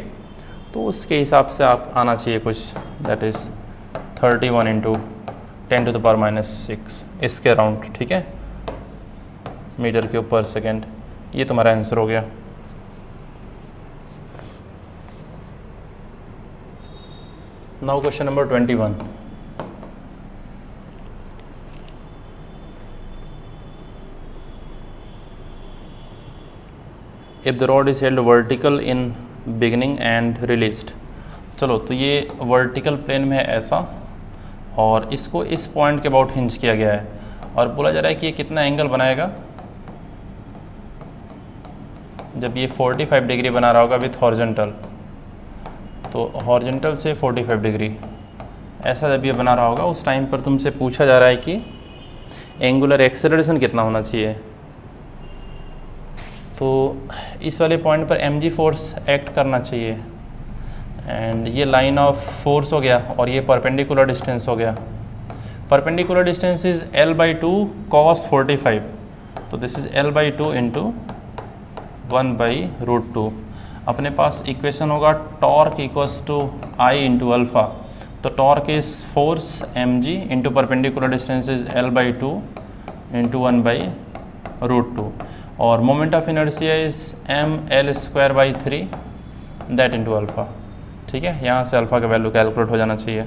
तो उसके हिसाब से आप आना चाहिए कुछ, that is 31 into 10 to the power -6 इसके अराउंड, ठीक है, मीटर क्यूब पर सेकेंड। ये तुम्हारा आंसर हो गया। Now question number 21, if the rod is held vertical in beginning and released. चलो, तो ये वर्टिकल प्लेन में है ऐसा, और इसको इस पॉइंट के अबाउट हिंज किया गया है, और बोला जा रहा है कि ये कितना एंगल बनाएगा जब ये 45 डिग्री बना रहा होगा विथ हॉरिजॉन्टल, तो हॉरिजॉन्टल से 45 डिग्री ऐसा जब ये बना रहा होगा, उस टाइम पर तुमसे पूछा जा रहा है कि एंगुलर एक्सेलरेशन कितना होना चाहिए। तो इस वाले पॉइंट पर mg फोर्स एक्ट करना चाहिए, एंड ये लाइन ऑफ फोर्स हो गया, और ये परपेंडिकुलर डिस्टेंस हो गया। Perpendicular distance is l/2 cos 45, तो दिस इज l/2 इंटू 1/√2। अपने पास इक्वेशन होगा torque equals to I into alpha, तो torque is force mg into perpendicular distance is l/2 into 1/√2, और moment of inertia is ml²/3 that into alpha, ठीक है। यहाँ से अल्फ़ा का वैल्यू कैलकुलेट हो जाना चाहिए।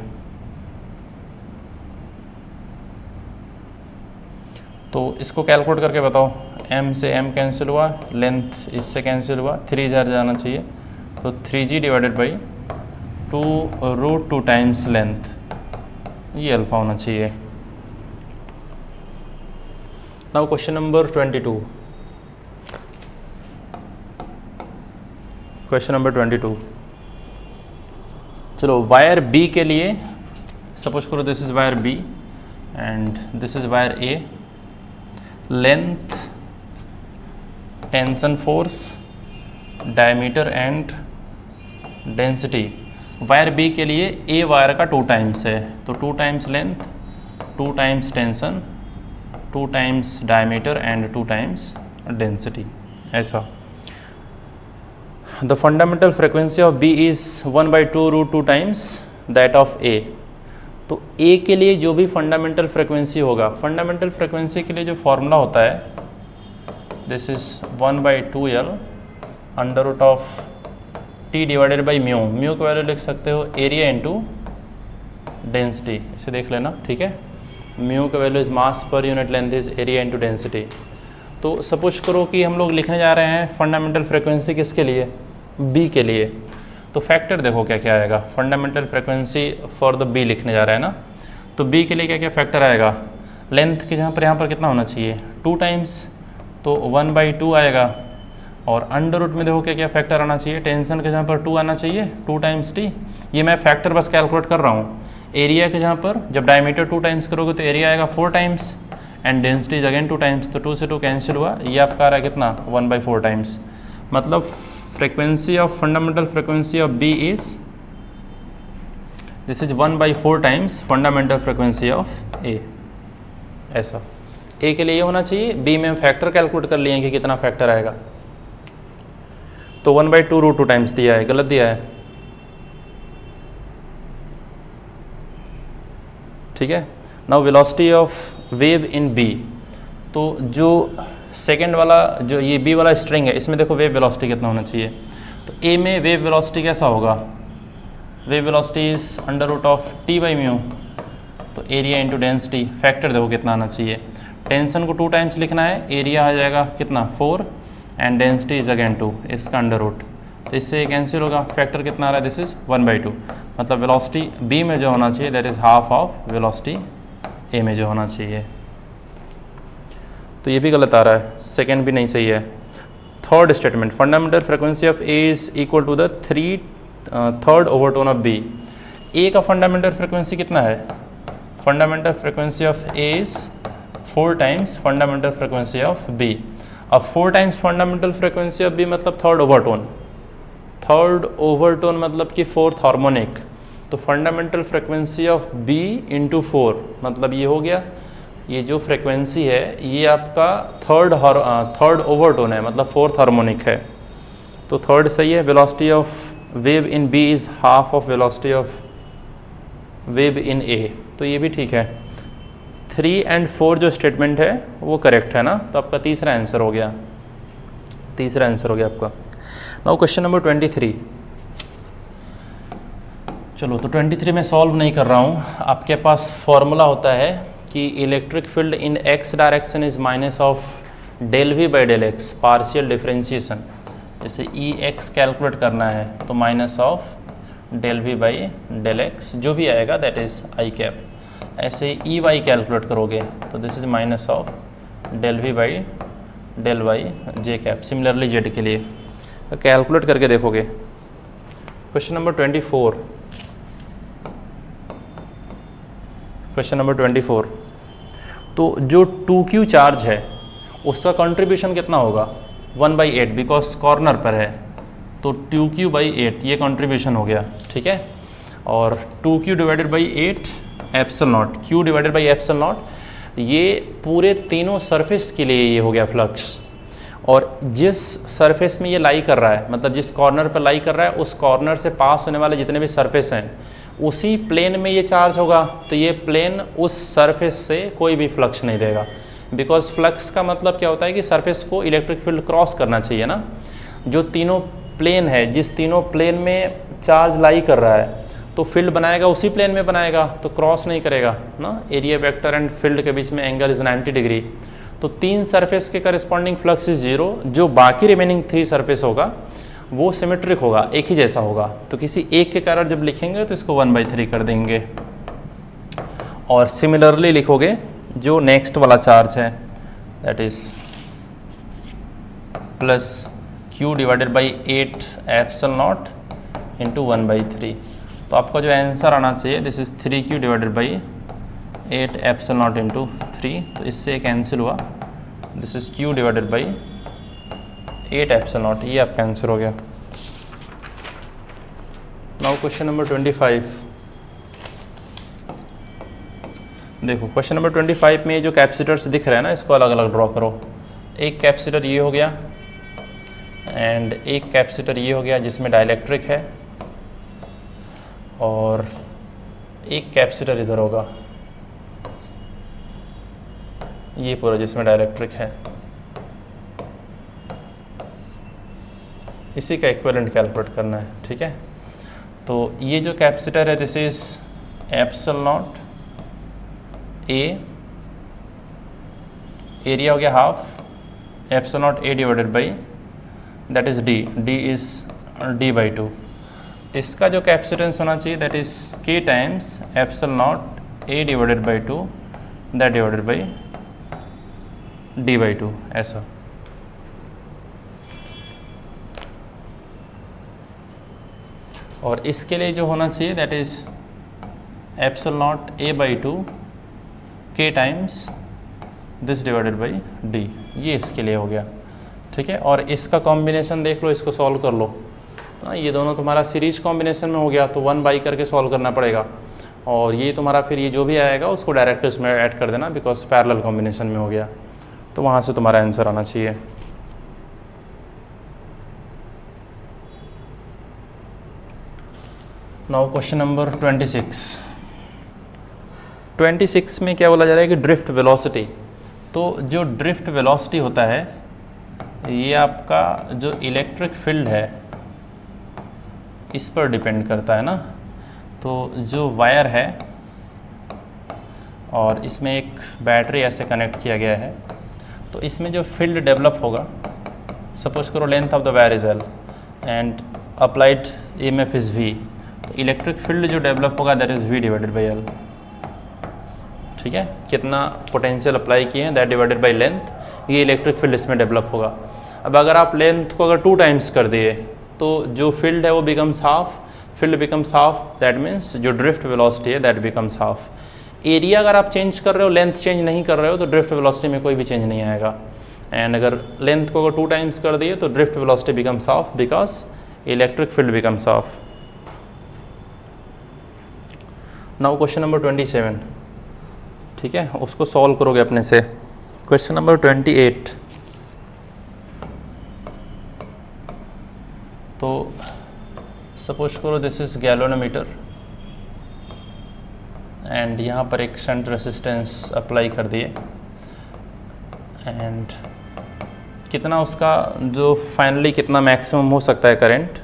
तो इसको कैलकुलेट करके बताओ, m से m कैंसिल हुआ, लेंथ इससे कैंसिल हुआ, 3 इधर जाना चाहिए, तो 3g divided by 2√2 times length, ये अल्फ़ा होना चाहिए। Now question number 22, question number 22, चलो वायर B के लिए सपोज करो this is wire B and this is wire A, length, tension force, diameter and density wire B के लिए A वायर का 2 टाइम्स है, तो 2 times length, 2 times tension, 2 times diameter and 2 times density, ऐसा। The fundamental frequency of B is 1/2√2 times that of A। तो A के लिए जो भी फंडामेंटल फ्रिक्वेंसी होगा, फंडामेंटल फ्रिक्वेंसी के लिए जो फॉर्मूला होता है this is 1/2L under root of T divided by mu, mu का वैल्यू लिख सकते हो एरिया इंटू डेंसिटी, इसे देख लेना, ठीक है। म्यू का value is mass per unit length is area into density. तो सपोज करो कि हम लोग लिखने जा रहे हैं फंडामेंटल फ्रिक्वेंसी किसके लिए, B के लिए, तो फैक्टर देखो क्या क्या आएगा, fundamental frequency for the B लिखने जा रहा है ना, तो B के लिए क्या क्या फैक्टर आएगा, लेंथ के यहाँ पर कितना होना चाहिए 2 टाइम्स, तो 1/2 आएगा, और अंडर रूट में देखो क्या क्या फैक्टर आना चाहिए, टेंशन के जहाँ पर 2 आना चाहिए, 2 टाइम्स टी, ये मैं फैक्टर बस कैलकुलेट कर रहा हूँ। एरिया के जहाँ पर जब डायमीटर 2 टाइम्स करोगे तो एरिया आएगा 4 times and density is again 2 times, तो 2 से 2 कैंसिल हुआ, ये आपका आ रहा है कितना 1/4 टाइम्स। मतलब frequency of fundamental frequency of B is this is 1/4 times fundamental frequency of A. ऐसा ए के लिए ये होना चाहिए, बी में हम फैक्टर कैलकुलेट कर लिए कि कितना फैक्टर आएगा, तो 1/2√2 टाइम्स दिया है, गलत दिया है, ठीक है। Now velocity of wave in B, तो जो सेकेंड वाला जो ये बी वाला स्ट्रिंग है इसमें देखो वेव वेलोसिटी कितना होना चाहिए, तो ए में वेव वेलोसिटी कैसा होगा, वेव वेलोसिटी इज √T/μ, तो एरिया इंटू डेंसिटी, फैक्टर देखो कितना आना चाहिए, टेंशन को 2 टाइम्स लिखना है, एरिया आ जाएगा कितना 4 एंड डेंसिटी इज अगेन 2, इसका अंडर रूट, तो इससे कैंसिल होगा, फैक्टर कितना आ रहा है, दिस इज 1/2, मतलब वेलोसिटी बी में जो होना चाहिए that is half of velocity A में जो होना चाहिए, तो ये भी गलत आ रहा है, सेकेंड भी नहीं सही है। Third statement, fundamental frequency of A is equal to the 3/3 overtone of B. A का फंडामेंटल फ्रिक्वेंसी कितना है, fundamental frequency of A is 4 times fundamental frequency of B. अब 4 times fundamental frequency of B मतलब थर्ड ओवरटोन मतलब कि 4th हार्मोनिक, तो fundamental frequency of B into 4 मतलब ये हो गया, ये जो फ्रिक्वेंसी है ये आपका थर्ड ओवरटोन है, मतलब 4th हार्मोनिक है, तो थर्ड सही है। Velocity of wave in B is half of velocity of wave in A, तो ये भी ठीक है। 3 और 4 जो स्टेटमेंट है वो करेक्ट है ना, तो आपका तीसरा आंसर हो गया आपका। नाउ क्वेश्चन नंबर 23, चलो तो 23 में सॉल्व नहीं कर रहा हूँ, आपके पास फॉर्मूला होता है कि electric field in x direction is minus of ∂V/∂x partial differentiation, जैसे ई एक्स कैलकुलेट करना है तो माइनस ऑफ ∂V/∂x जो भी आएगा दैट इज़ आई कैप, ऐसे ई वाई कैलकुलेट करोगे तो this is minus of ∂V/∂y J cap, similarly Z के लिए कैलकुलेट करके देखोगे। क्वेश्चन नंबर 24, तो जो 2q चार्ज है उसका कंट्रीब्यूशन कितना होगा 1/8, बिकॉज कॉर्नर पर है, तो 2q/8 ये कंट्रीब्यूशन हो गया, ठीक है। और 2q divided by 8 epsilon not, q divided by epsilon not, ये पूरे तीनों सरफेस के लिए ये हो गया फ्लक्स, और जिस सरफेस में ये लाई कर रहा है, मतलब जिस कॉर्नर पर लाई कर रहा है उस कॉर्नर से पास होने वाले जितने भी सरफेस हैं उसी प्लेन में ये चार्ज होगा, तो ये प्लेन उस सरफेस से कोई भी फ्लक्स नहीं देगा, बिकॉज फ्लक्स का मतलब क्या होता है कि सरफेस को इलेक्ट्रिक फील्ड क्रॉस करना चाहिए ना, जो तीनों प्लेन है, जिस तीनों प्लेन में चार्ज लाई कर रहा है तो फील्ड बनाएगा उसी प्लेन में बनाएगा, तो क्रॉस नहीं करेगा ना, एरिया वेक्टर एंड फील्ड के बीच में एंगल इज 90 डिग्री, तो 3 सरफेस के करस्पॉन्डिंग फ्लक्स इज 0, जो बाकी रिमेनिंग 3 सरफेस होगा वो सिमेट्रिक होगा, एक ही जैसा होगा, तो किसी एक के कारण जब लिखेंगे तो इसको 1/3 कर देंगे, और सिमिलरली लिखोगे जो नेक्स्ट वाला चार्ज है that is plus q divided by 8 epsilon not into 1/3, तो आपका जो आंसर आना चाहिए this is 3q divided by 8 epsilon not into 3, तो इससे कैंसिल हुआ, this is q divided by 8 epsilon not, ये आपका आंसर हो गया। नाउ क्वेश्चन नंबर 25, देखो क्वेश्चन नंबर 25 में जो कैपेसिटर्स दिख रहे हैं ना इसको अलग अलग ड्रॉ करो, एक कैपेसिटर ये हो गया एंड एक कैपेसिटर ये हो गया जिसमें डाइलेक्ट्रिक है, और एक कैपेसिटर इधर होगा ये पूरा जिसमें डाइलेक्ट्रिक है, इसी का इक्विवेलेंट कैलकुलेट करना है, ठीक है। तो ये जो कैपेसिटर है this is epsilon not a, area हो गया half epsilon not a divided by that is D is d/2, इसका जो कैपेसिटेंस होना चाहिए that is k times epsilon not a divided by 2 that divided by d/2, ऐसा। और इसके लिए जो होना चाहिए that is epsilon not a by 2 k times this divided by d, ये इसके लिए हो गया। ठीक है, और इसका कॉम्बिनेशन देख लो, इसको सॉल्व कर लो। हाँ, ये दोनों तुम्हारा सीरीज कॉम्बिनेशन में हो गया तो 1 बाई करके सॉल्व करना पड़ेगा, और ये तुम्हारा फिर ये जो भी आएगा उसको डायरेक्ट इसमें ऐड कर देना बिकॉज पैरेलल कॉम्बिनेशन में हो गया। तो वहाँ से तुम्हारा आंसर आना चाहिए। नाउ क्वेश्चन नंबर 26 में क्या बोला जा रहा है कि ड्रिफ्ट वेलोसिटी। तो जो ड्रिफ्ट वेलोसिटी होता है ये आपका जो इलेक्ट्रिक फील्ड है इस पर डिपेंड करता है ना। तो जो वायर है और इसमें एक बैटरी ऐसे कनेक्ट किया गया है, तो इसमें जो फील्ड डेवलप होगा, सपोज करो length of the wire is L and applied EMF is V, तो इलेक्ट्रिक फील्ड जो डेवलप होगा that is V divided by L। ठीक है, कितना पोटेंशियल अप्लाई किए हैं दैट डिवाइडेड बाई लेंथ, ये इलेक्ट्रिक फील्ड इसमें डेवलप होगा। अब अगर आप लेंथ को अगर 2 टाइम्स कर दिए तो जो फील्ड है वो becomes half, field becomes half, that means जो ड्रिफ्ट वेलोसिटी है दैट बिकम्स हाफ। एरिया अगर आप चेंज कर रहे हो, लेंथ चेंज नहीं कर रहे हो, तो ड्रिफ्ट वेलोसिटी में कोई भी चेंज नहीं आएगा। एंड अगर लेंथ को अगर 2 टाइम्स कर दिए तो drift velocity becomes half because electric field becomes half. Now question number 27, ठीक है, उसको सॉल्व करोगे अपने से। क्वेश्चन नंबर 28, तो सपोज करो दिस इज गैलोनोमीटर एंड यहाँ पर एक शंट रेसिस्टेंस अप्लाई कर दिए एंड कितना उसका जो फाइनली कितना मैक्सिमम हो सकता है करंट,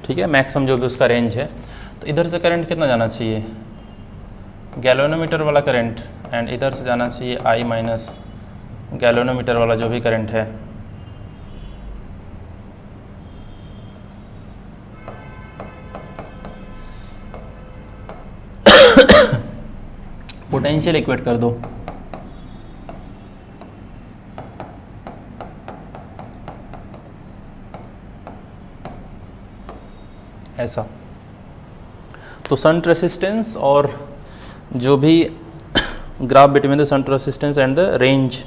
ठीक है, मैक्सिमम जो भी उसका रेंज है। तो इधर से करंट कितना जाना चाहिए, गैलोनोमीटर वाला करंट, एंड इधर से जाना चाहिए I माइनस गैलोनोमीटर वाला जो भी करंट है। पोटेंशियल इक्वेट कर दो। ऐसा तो शंट रेसिस्टेंस और जो भी graph between the shunt resistance and the range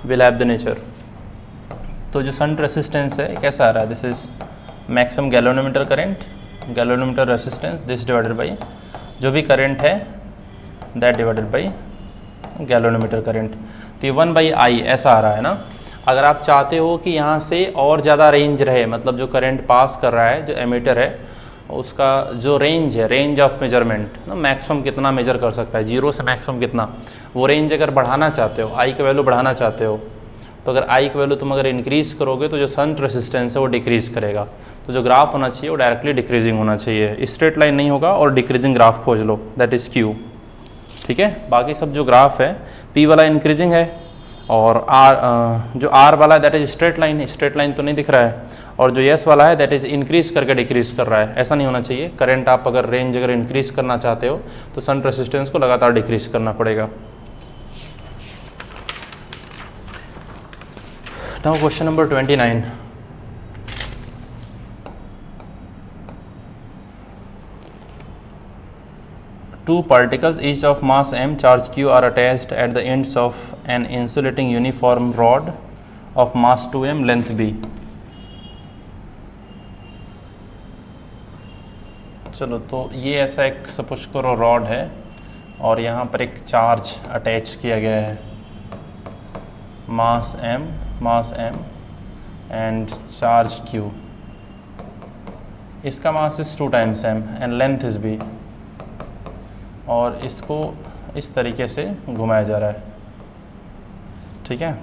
will have the nature. तो जो शंट रेसिस्टेंस है कैसा आ रहा है, this is maximum galvanometer current, galvanometer resistance this divided by जो भी करंट है that divided by galvanometer current. तो ये 1/I ऐसा आ रहा है ना। अगर आप चाहते हो कि यहाँ से और ज़्यादा रेंज रहे, मतलब जो करंट पास कर रहा है जो एमीटर है उसका जो रेंज है, रेंज ऑफ मेजरमेंट ना, मैक्सिमम कितना मेजर कर सकता है, 0 से मैक्सिमम कितना, वो रेंज अगर बढ़ाना चाहते हो, I की वैल्यू बढ़ाना चाहते हो, तो अगर I की वैल्यू तुम अगर इंक्रीज़ करोगे तो जो शंट रेसिस्टेंस है वो डिक्रीज़ करेगा। तो जो ग्राफ होना चाहिए वो डायरेक्टली डिक्रीजिंग होना चाहिए, स्ट्रेट लाइन नहीं होगा, और डिक्रीजिंग ग्राफ खोज लो दैट इज़ Q। ठीक है, बाकी सब जो ग्राफ है P वाला इंक्रीजिंग है और जो R वाला है that is straight line, straight line तो नहीं दिख रहा है, और जो S वाला है दैट इज इंक्रीज करके डिक्रीज कर रहा है। ऐसा नहीं होना चाहिए, करंट आप अगर रेंज अगर इंक्रीज करना चाहते हो तो शंट रेसिस्टेंस को लगातार डिक्रीज करना पड़ेगा। Now question number 29, two particles each of mass m, charge q are attached at the ends of an insulating uniform rod of mass 2m, length b। चलो, तो ये ऐसा एक सपोज करो रॉड है और यहाँ पर एक चार्ज अटैच किया गया है, मास m एंड चार्ज q। इसका मास is 2 times m and length is b, और इसको इस तरीके से घुमाया जा रहा है। ठीक है,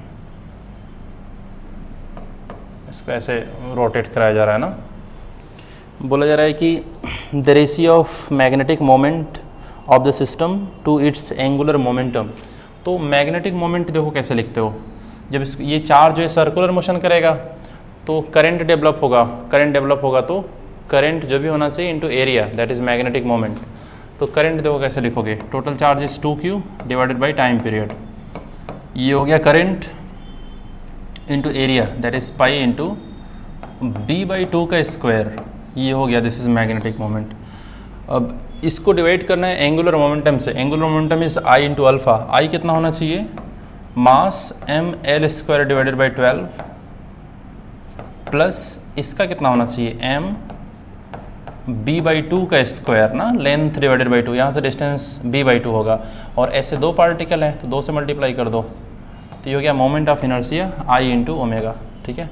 इसको ऐसे रोटेट कराया जा रहा है ना। बोला जा रहा है कि the ratio of magnetic moment of the system to its angular momentum. तो मैग्नेटिक मोमेंट देखो कैसे लिखते हो, जब ये चार्ज जो है सर्कुलर मोशन करेगा तो करंट डेवलप होगा, करंट डेवलप होगा तो करंट जो भी होना चाहिए into area that is magnetic moment. तो करंट देखो कैसे लिखोगे, total charge is 2q divided by time period. ये हो गया current into area that is pi into b/2 का स्क्वायर, ये हो गया, दिस इज मैग्नेटिक मोमेंट। अब इसको डिवाइड करना है एंगुलर मोमेंटम से। Angular momentum is I into alpha. I कितना होना चाहिए, मास ml² डिवाइडेड बाई 12 प्लस इसका कितना होना चाहिए, m b/2 का स्क्वायर ना, लेंथ डिवाइडेड बाई 2, यहाँ से डिस्टेंस b/2 होगा, और ऐसे दो पार्टिकल हैं तो 2 से मल्टीप्लाई कर दो, तो ये हो गया moment of inertia I into omega. ठीक है,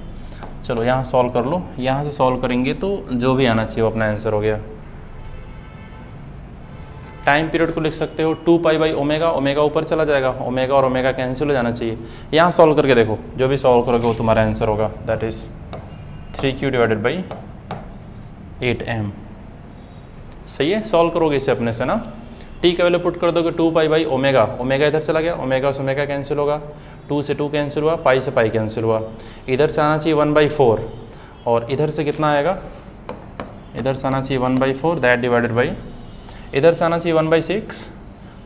चलो यहाँ सॉल्व कर लो। यहाँ से सॉल्व करेंगे तो जो भी आना चाहिए वो अपना आंसर हो गया। टाइम पीरियड को लिख सकते हो 2π/ओमेगा, ओमेगा ऊपर चला जाएगा, ओमेगा और ओमेगा कैंसिल हो जाना चाहिए। यहाँ सॉल्व करके देखो, जो भी सॉल्व करोगे वो तुम्हारा आंसर होगा, that is 3q divided by 8m। सही है, सॉल्व करोगे इसे अपने से ना। टी का वैल्यू पुट कर दोगे 2π/ओमेगा, ओमेगा इधर चला गया, ओमेगा से ओमेगा कैंसिल होगा, 2 से 2 कैंसिल हुआ, पाई से पाई कैंसिल हुआ, इधर से आना चाहिए 1/4, और इधर से कितना आएगा, इधर से आना चाहिए 1/4, दैट डिवाइडेड बाई, इधर से आना चाहिए 1/6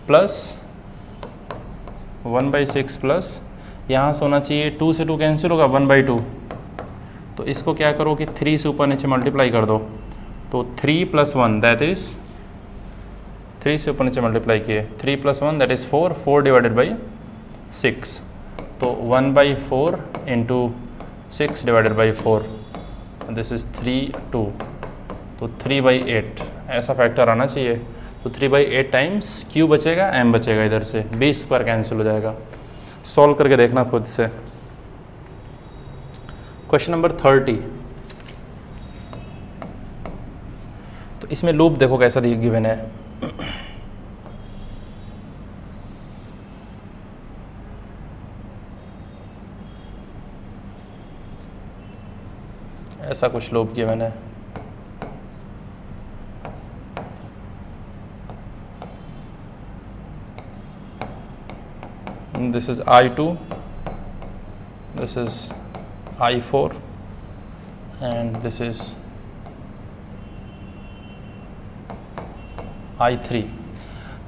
प्लस 1/6 प्लस, यहाँ से होना चाहिए 2 से 2 कैंसिल होगा, 1/2, तो इसको क्या करो कि 3 से ऊपर नीचे मल्टीप्लाई कर दो, तो 3 + 1 दैट इज़ 3 से ऊपर नीचे मल्टीप्लाई किए, 3 + 1 दैट इज़ 4, 4 डिवाइडेड बाई 6, तो 1/4 into 6 divided by 4, this is 3 2, तो 3/8 ऐसा फैक्टर आना चाहिए। तो 3/8 टाइम्स q बचेगा, m बचेगा, इधर से b² कैंसिल हो जाएगा। सॉल्व करके देखना खुद से। क्वेश्चन नंबर 30, तो इसमें लूप देखो कैसा गिवन है। ऐसा कुछ लूप गिवन है। This is I2, this is I4 and this is I3।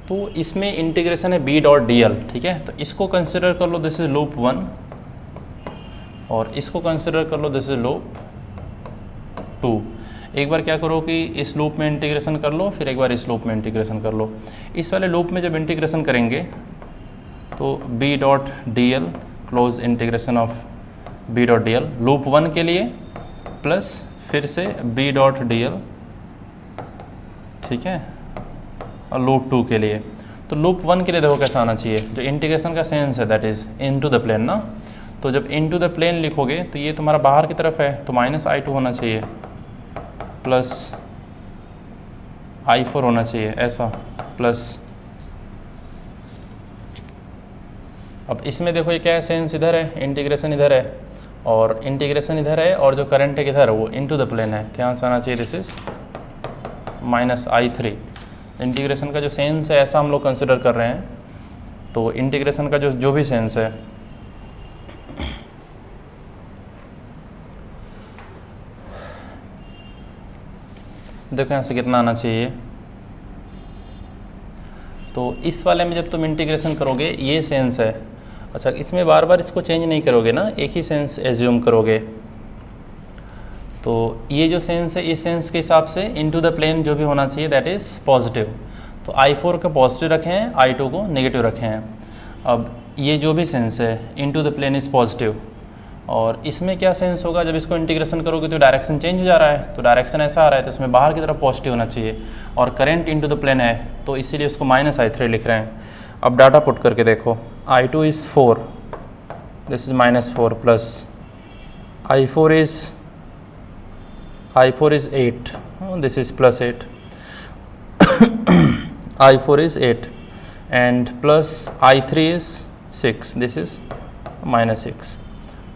तो इसमें इंटीग्रेशन है B.dl, ठीक है, तो इसको कंसिडर कर लो, दिस इज लूप 1, और इसको कंसिडर कर लो, दिस इज लूप 2। एक बार क्या करो कि इस लूप में इंटीग्रेशन कर लो, फिर एक बार इस लूप में इंटीग्रेशन कर लो। इस वाले लूप में जब इंटीग्रेशन करेंगे तो B.dl close integration of B.dl loop 1 के लिए, प्लस फिर से B.dl, ठीक है, और लूप 2 के लिए। तो लूप 1 के लिए देखो कैसा आना चाहिए, जो इंटीग्रेशन का सेंस है that is into the plane ना, तो जब इनटू द प्लेन लिखोगे तो ये तुम्हारा बाहर की तरफ है, तो -I2 होना चाहिए, प्लस I4 होना चाहिए ऐसा, प्लस अब इसमें देखो ये क्या है, सेंस इधर है, इंटीग्रेशन इधर है, और इंटीग्रेशन इधर है, और जो करंट है किधर है, वो इनटू द प्लेन है, ध्यान से आना चाहिए, दिस इज -I3। इंटीग्रेशन का जो सेंस है ऐसा हम लोग कंसिडर कर रहे हैं, तो इंटीग्रेशन का जो भी सेंस है, देखो यहाँ से कितना आना चाहिए। तो इस वाले में जब तुम इंटीग्रेशन करोगे ये सेंस है, अच्छा इसमें बार बार इसको चेंज नहीं करोगे ना, एक ही सेंस एज्यूम करोगे, तो ये जो सेंस है इस सेंस के हिसाब से इनटू द प्लेन जो भी होना चाहिए दैट इज़ पॉजिटिव। तो I4 को पॉजिटिव रखे हैं, I2 को नेगेटिव रखे हैं। अब ये जो भी सेंस है into the plane is positive, और इसमें क्या सेंस होगा, जब इसको इंटीग्रेशन करोगे तो डायरेक्शन चेंज हो जा रहा है, तो डायरेक्शन ऐसा आ रहा है, तो इसमें बाहर की तरफ पॉजिटिव होना चाहिए, और करंट इनटू द प्लेन है तो इसीलिए उसको -I3 लिख रहे हैं। अब डाटा पुट करके देखो, I2 is 4, this is -4, plus I4 is 8, this is +8, I4 is 8 and plus I3 is 6, this is -6।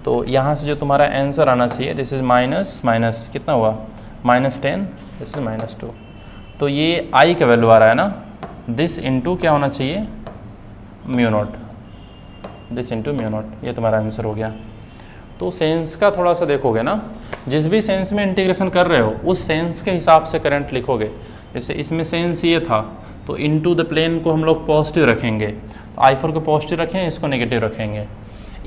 तो यहाँ से जो तुम्हारा आंसर आना चाहिए, दिस इज माइनस कितना हुआ, -10, दिस इज -2। तो ये I का वैल्यू आ रहा है ना, दिस इंटू क्या होना चाहिए, μ0, दिस इंटू μ0, ये तुम्हारा आंसर हो गया। तो सेंस का थोड़ा सा देखोगे ना, जिस भी सेंस में इंटीग्रेशन कर रहे हो उस सेंस के हिसाब से करंट लिखोगे। जैसे इसमें सेंस ये था, तो इनटू द प्लेन को हम लोग पॉजिटिव रखेंगे, तो I4 को पॉजिटिव रखें, इसको नेगेटिव रखेंगे।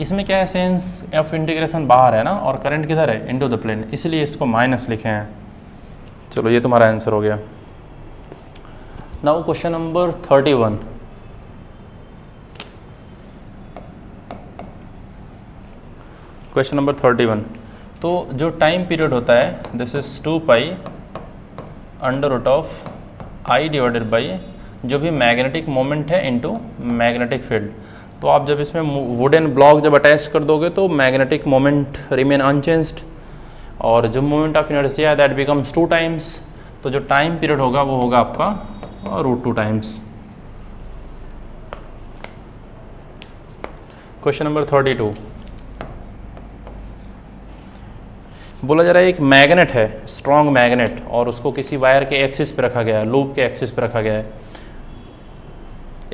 इसमें क्या है, सेंस ऑफ इंटीग्रेशन बाहर है ना, और करंट किधर है, इनटू द प्लेन, इसलिए इसको माइनस लिखे हैं। चलो ये तुम्हारा आंसर हो गया। Now question number 31। Question number 31। तो जो टाइम पीरियड होता है this is 2 pi under root of I divided by जो भी मैग्नेटिक मोमेंट है इनटू मैग्नेटिक फील्ड। तो आप जब इसमें वुडन ब्लॉक जब अटैच कर दोगे तो मैग्नेटिक मोमेंट रिमेन अनचेंज्ड, और जो moment of inertia that becomes 2 times. तो जो टाइम पीरियड होगा वो होगा आपका √2 टाइम्स। Question number 32। बोला जा रहा है एक मैग्नेट है, स्ट्रॉन्ग मैग्नेट, और उसको किसी वायर के एक्सिस पे रखा गया है, लूप के एक्सिस पे रखा गया है,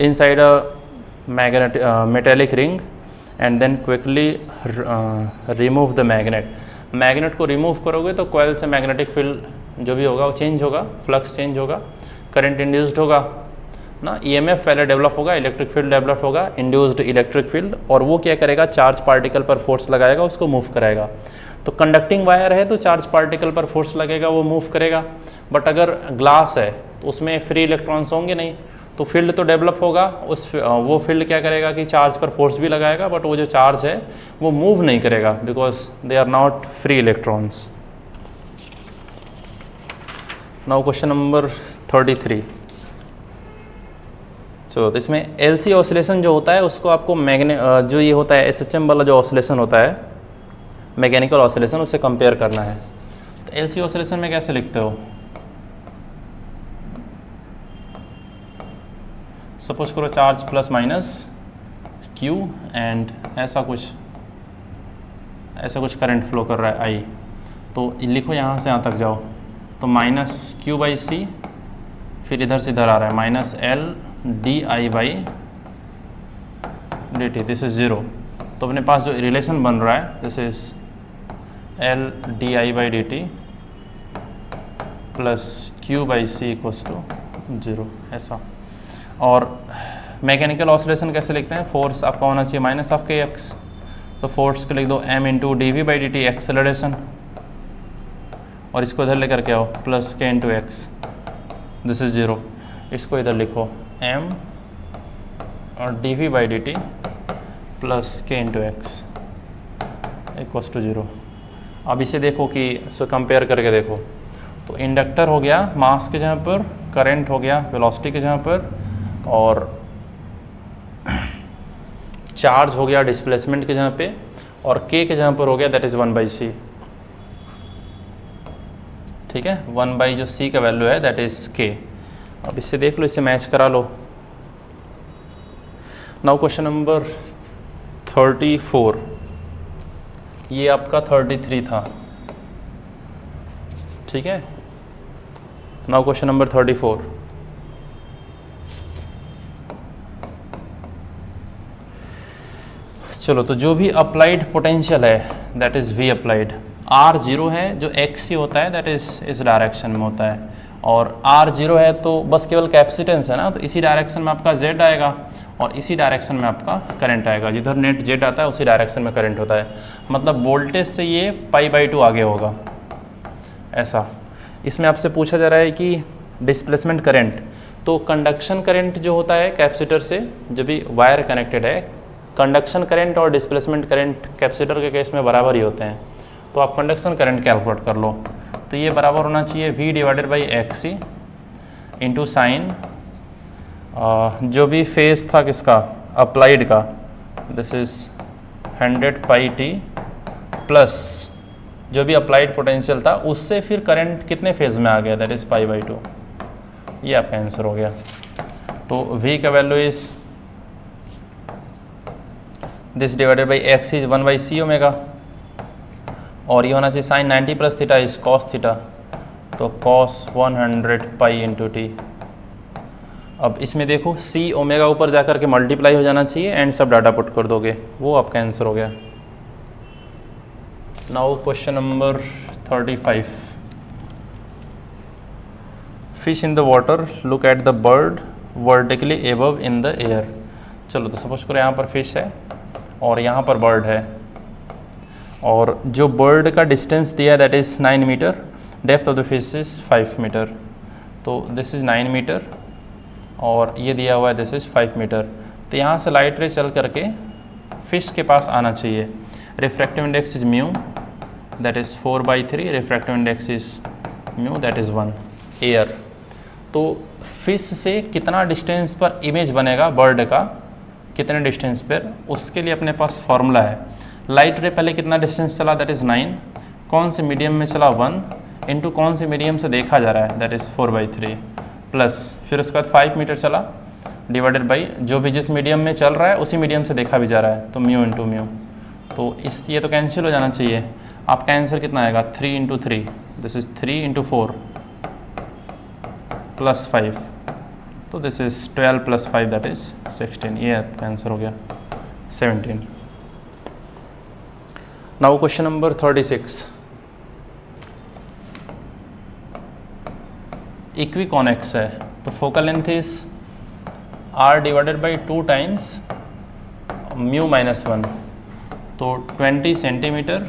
inside a magnet metallic ring, and then quickly remove the magnet. Magnet को रिमूव करोगे तो कॉइल से मैग्नेटिक फील्ड जो भी होगा वो चेंज होगा, फ्लक्स चेंज होगा, करंट इंड्यूस्ड होगा ना, ईएमएफ पहले डेवलप होगा, इलेक्ट्रिक फील्ड डेवलप होगा, इंड्यूस्ड इलेक्ट्रिक फील्ड, और वो क्या करेगा, चार्ज पार्टिकल पर फोर्स लगाएगा, उसको मूव कराएगा। तो कंडक्टिंग वायर है तो चार्ज पार्टिकल पर फोर्स लगेगा, वो मूव करेगा। बट अगर ग्लास है तो उसमें फ्री इलेक्ट्रॉन्स होंगे नहीं, तो फील्ड तो डेवलप होगा, वो फील्ड क्या करेगा कि चार्ज पर फोर्स भी लगाएगा, बट वो जो चार्ज है वो मूव नहीं करेगा, because they are not free electrons. Now question number 33। तो इसमें एलसी ऑसिलेशन जो होता है उसको आपको जो ये होता है एसएचएम वाला जो ऑसिलेशन होता है, मैकेनिकल ऑसिलेशन, उससे कंपेयर करना है। तो एलसी ऑसिलेशन में कैसे लिखते हो, सपोज करो charge plus minus Q and ऐसा कुछ करंट फ्लो कर रहा है आई। तो लिखो यहाँ से यहाँ तक जाओ, तो माइनस क्यू बाई सी, फिर इधर से इधर आ रहा है minus L D I by D T, this is 0। तो अपने पास जो रिलेशन बन रहा है this is L D I by D T plus Q by C equals to 0, ऐसा। और मैकेनिकल ऑसिलेशन कैसे लिखते हैं, फोर्स आपका होना चाहिए माइनस ऑफ के एक्स, तो फोर्स को लिख दो m into D V by D T acceleration, और इसको इधर लेकर के आओ plus K into x, this is 0। इसको इधर लिखो m और D V by D T plus K into x equals to 0। अब इसे देखो कि इसको कंपेयर करके देखो, तो इंडक्टर हो गया मास के जगह पर, करंट हो गया वेलोसिटी के जगह पर, और चार्ज हो गया डिस्प्लेसमेंट के जगह पे, और k के जगह पर हो गया दैट इज़ 1/c। ठीक है, 1 जो c का वैल्यू है दैट इज़ k। अब इससे देख लो, इससे मैच करा लो। नाउ क्वेश्चन नंबर 34, ये आपका 33 था, ठीक है। Now question number 34। चलो, तो जो भी अप्लाइड पोटेंशियल है that is V applied, R0 है जो x होता है दैट इज़ इस डायरेक्शन में होता है, और R0 है तो बस केवल कैपेसिटेंस है ना, तो इसी डायरेक्शन में आपका Z आएगा, और इसी डायरेक्शन में आपका करंट आएगा, जिधर नेट Z आता है उसी डायरेक्शन में करंट होता है। मतलब वोल्टेज से ये π/2 आगे होगा, ऐसा। इसमें आपसे पूछा जा रहा है कि डिस्प्लेसमेंट करंट, तो कंडक्शन करंट जो होता है कैपेसिटर से, जब भी वायर कनेक्टेड है, कंडक्शन करंट और डिस्प्लेसमेंट करंट कैपेसिटर के केस में बराबर ही होते हैं। तो आप कंडक्शन करंट कैलकुलेट कर लो, तो ये बराबर होना चाहिए V divided by XC into sine जो भी फेज था किसका, अप्लाइड का, दिस इज 100πt प्लस जो भी अप्लाइड पोटेंशियल था उससे फिर करंट कितने फेज में आ गया दैट इज़ π/2। ये आपका आंसर हो गया। तो V का value is this divided by x is 1/c omega, और ये होना चाहिए sine 90 plus theta is cos theta, तो कॉस 100π इंटू टी। अब इसमें देखो c ओमेगा ऊपर जाकर के मल्टीप्लाई हो जाना चाहिए, एंड सब डाटा पुट कर दोगे, वो आपका आंसर हो गया। Now question number 35। Fish in the water look at the bird vertically above in the air. चलो, तो सपोज करो यहाँ पर फिश है और यहाँ पर बर्ड है, और जो बर्ड का डिस्टेंस दिया है that is 9 metre, depth of the fish is 5 metre. तो दिस इज़ 9 मीटर और ये दिया हुआ है दिस इज़ 5 मीटर। तो यहाँ से लाइट रे चल करके फिश के पास आना चाहिए। Refractive index is mu that is 4/3, refractive index is mu that is 1 air. तो फिश से कितना डिस्टेंस पर इमेज बनेगा बर्ड का, कितने डिस्टेंस पर, उसके लिए अपने पास फॉर्मूला है। लाइट रे पहले कितना डिस्टेंस चला दैट इज़ 9, कौन से मीडियम में चला 1, इंटू कौन से मीडियम से देखा जा रहा है दैट इज़ 4/3, प्लस फिर उसके बाद 5 मीटर चला डिवाइडेड बाई जो भी जिस मीडियम में चल रहा है उसी मीडियम से देखा भी जा रहा है, तो म्यू इंटू म्यू। तो इस ये तो कैंसिल हो जाना चाहिए। आपका आंसर कितना आएगा 3 into 3, this is 3 into 4 plus 5, तो this is 12 plus 5 that is 16। ये आपका आंसर हो गया 17। Now question number 36। इक्विकॉनेक्स है, तो focal length is r divided by 2 times mu minus 1, तो 20 centimetre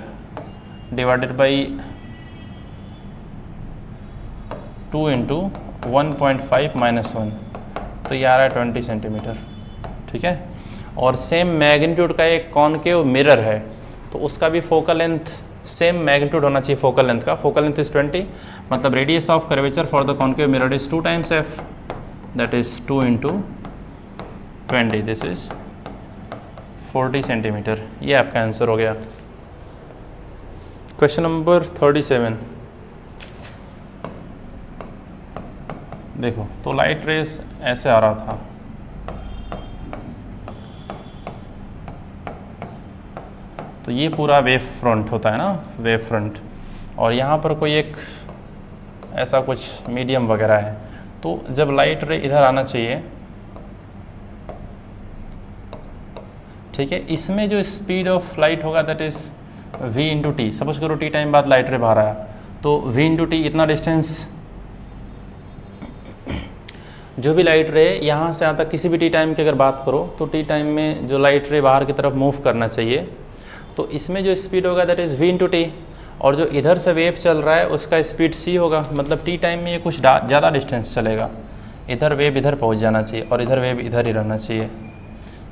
divided by 2 into 1.5 minus 1, तो ये आ रहा है 20 सेंटीमीटर। ठीक है, और सेम मैग्नीट्यूड का एक कॉनकेव मिरर है, तो उसका भी फोकल लेंथ सेम मैग्नीट्यूड होना चाहिए फोकल लेंथ का। फोकल लेंथ इज 20, मतलब radius of curvature for the concave mirror is 2 times f, that is 2 into 20, this is 40 centimetre. ये आपका आंसर हो गया। Question number 37। देखो, तो लाइट रेस ऐसे आ रहा था, तो ये पूरा वेव फ्रंट होता है ना, वेव फ्रंट, और यहाँ पर कोई एक ऐसा कुछ मीडियम वगैरह है। तो जब लाइट रे इधर आना चाहिए, ठीक है, इसमें जो स्पीड ऑफ लाइट होगा that is v into T. Suppose करो टी टाइम बाद लाइट रे बाहर आया, तो v इंटू टी इतना डिस्टेंस, जो भी लाइट रे यहाँ से आता किसी भी टी टाइम की अगर बात करो, तो टी टाइम में जो लाइट रे बाहर की तरफ मूव करना चाहिए, तो इसमें जो स्पीड होगा that is v into T, और जो इधर से वेव चल रहा है उसका स्पीड c होगा। मतलब टी टाइम में ये कुछ ज़्यादा डिस्टेंस चलेगा, इधर वेव इधर पहुंच जाना चाहिए और इधर वेव इधर ही रहना चाहिए।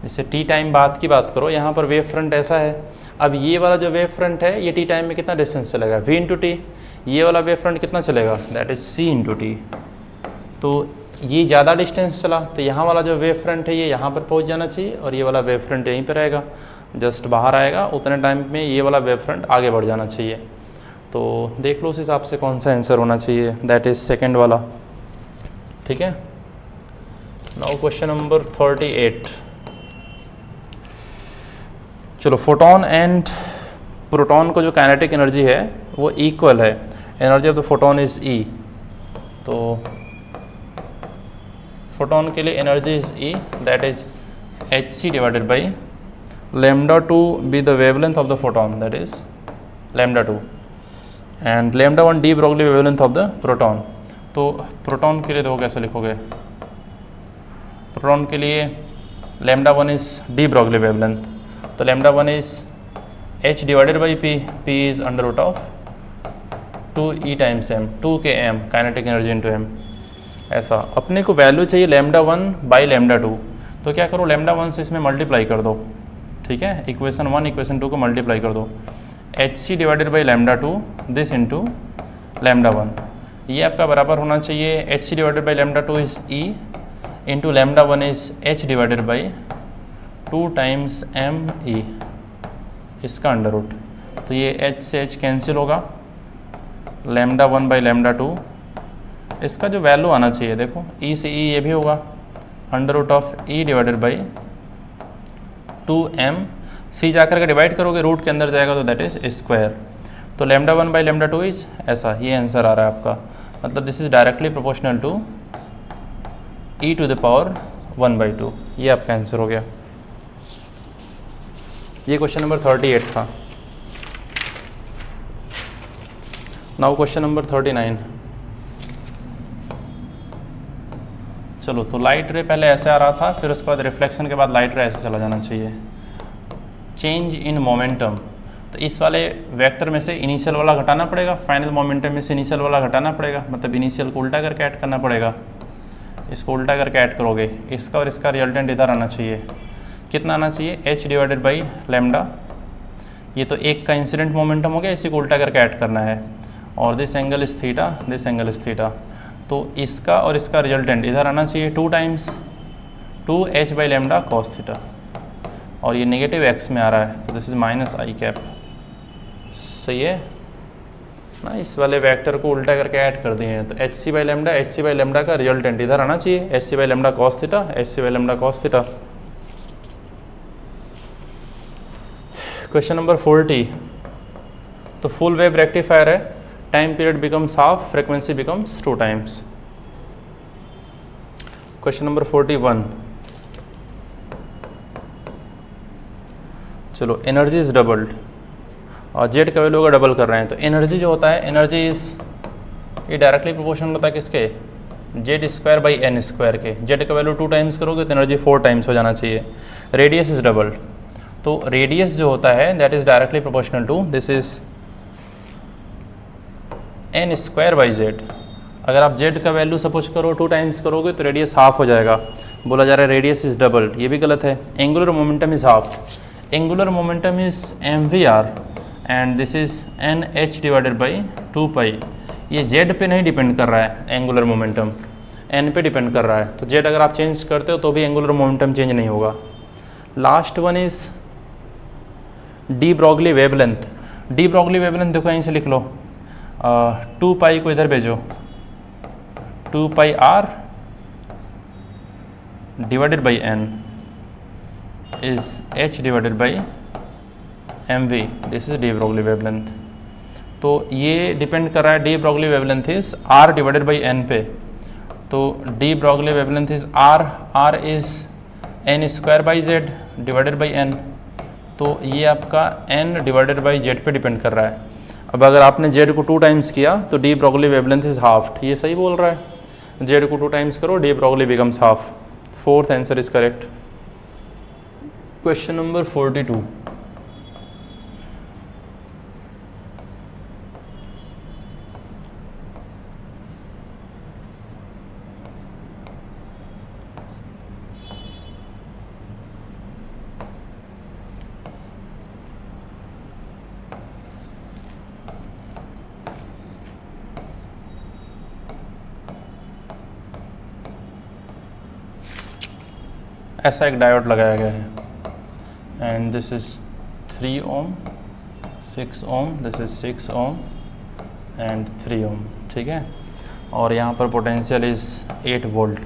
जैसे टी टाइम बाद की बात करो, यहाँ पर वेव फ्रंट ऐसा है। अब ये वाला जो वेव फ्रंट है ये टी टाइम में कितना डिस्टेंस चलेगा v इंटू टी, ये वाला वेव फ्रंट कितना चलेगा that is c into T. तो ये ज़्यादा डिस्टेंस चला, तो यहाँ वाला जो वेव फ्रंट है ये यहाँ पर पहुँच जाना चाहिए, और ये वाला वेव फ्रंट यहीं पर रहेगा, जस्ट बाहर आएगा, उतने टाइम में ये वाला वेव फ्रंट आगे बढ़ जाना चाहिए। तो देख लो उस हिसाब से कौन सा आंसर होना चाहिए, दैट इज़ सेकेंड वाला। ठीक है, नाउ क्वेश्चन नंबर 38। चलो, फोटोन एंड प्रोटॉन को जो काइनेटिक एनर्जी है वो इक्वल है, energy of the photon is E। तो फोटोन के लिए energy is E, that is hc divided by λ2 be the wavelength of the photon, that is λ2, and λ1 de Broglie wavelength of the proton। तो प्रोटॉन के लिए देखो कैसे लिखोगे, प्रोटॉन के लिए λ1 इज de Broglie wavelength, तो λ1 is h divided by p, p is under root of 2e times m, 2 के m kinetic energy into m। ऐसा अपने को वैल्यू चाहिए λ1 बाई λ2, तो क्या करो λ1 से इसमें मल्टीप्लाई कर दो। ठीक है, इक्वेशन 1 इक्वेशन 2 को मल्टीप्लाई कर दो, hc divided by λ2 this into λ1, ये आपका बराबर होना चाहिए hc divided by λ2 is E into λ1 is h divided by 2 times m e, इसका अंडर रूट। तो ये h से h कैंसिल होगा, λ1 बाई λ2, इसका जो वैल्यू आना चाहिए देखो E से E ये भी होगा under root of E divided by 2m, c जाकर के डिवाइड करोगे रूट के अंदर जाएगा तो दैट इज स्क्वायर। तो λ1 बाई λ2 इज ऐसा, ये आंसर आ रहा है आपका, मतलब this is directly proportional to e to the power 1/2। ये आपका आंसर हो गया। ये क्वेश्चन नंबर 38 था। Now question number 39। चलो, तो लाइट रे पहले ऐसे आ रहा था, फिर उसके बाद रिफ्लेक्शन के बाद लाइट रे ऐसे चला जाना चाहिए। चेंज इन मोमेंटम, तो इस वाले वेक्टर में से इनिशियल वाला घटाना पड़ेगा, फाइनल मोमेंटम में से इनिशियल वाला घटाना पड़ेगा, मतलब इनिशियल को उल्टा करके ऐड करना पड़ेगा। इसको उल्टा करके ऐड करोगे, इसका और इसका रिजल्टेंट इधर आना चाहिए। कितना आना चाहिए? h divided by lambda. ये तो एक का इंसिडेंट मोमेंटम हो गया, इसी को उल्टा करके ऐड करना है। और this angle is theta, this angle is theta, तो इसका और इसका रिजल्टेंट इधर आना चाहिए 2 times 2h by lambda cos theta, और ये नेगेटिव x में आ रहा है, तो this is minus I cap. सही है ना? इस वाले वेक्टर को उल्टा करके ऐड कर दिए हैं, तो एच सी बाई लेमडा का रिजल्टेंट इधर आना चाहिए, H C by lambda cos theta, H C by lambda cos theta. Question number 40, तो फुल वेव रेक्टिफायर है, time period becomes half, frequency becomes 2 times. Question number 41, चलो एनर्जी इज डबल्ड और जेड का वैल्यू का डबल कर रहे हैं, तो एनर्जी जो होता है, एनर्जी इज ये डायरेक्टली प्रोपोर्शनल होता है किसके? Z square by N square के। जेड का वैल्यू 2 टाइम्स करोगे तो एनर्जी 4 टाइम्स हो जाना चाहिए। रेडियस इज डबल, तो रेडियस जो होता है that is directly proportional to this is N square by Z. अगर आप जेड का वैल्यू सपोज करो 2 टाइम्स करोगे तो रेडियस हाफ हो जाएगा। बोला जा रहा है रेडियस इज डबल, ये भी गलत है। Angular momentum is half, angular momentum is M V R and this is N H divided by 2 pi. ये जेड पे नहीं डिपेंड कर रहा है, एंगुलर मोमेंटम एन पे डिपेंड कर रहा है, तो जेड अगर आप चेंज करते हो तो भी एंगुलर मोमेंटम चेंज नहीं होगा। Last one is de Broglie wavelength. D Broglie wavelength देखो यहीं से लिख लो, 2 पाई को इधर भेजो, 2 pi R divided by N is H divided by M V, this is de Broglie wavelength. तो ये डिपेंड कर रहा है, de Broglie wavelength is R divided by N पे, तो de Broglie wavelength is R, R is N square by Z divided by N, तो ये आपका एन डिवाइडेड बाई जेड पे डिपेंड कर रहा है। अब अगर आपने जेड को 2 टाइम्स किया तो de Broglie wavelength is half, ये सही बोल रहा है। जेड को 2 टाइम्स करो, de Broglie becomes half. 4th answer is correct. Question number 42, ऐसा एक डायोड लगाया गया है and this is 3 ohm, 6 ohm, this is 6 ohm and 3 ohm, ठीक है। और यहाँ पर पोटेंशियल इज 8 वोल्ट।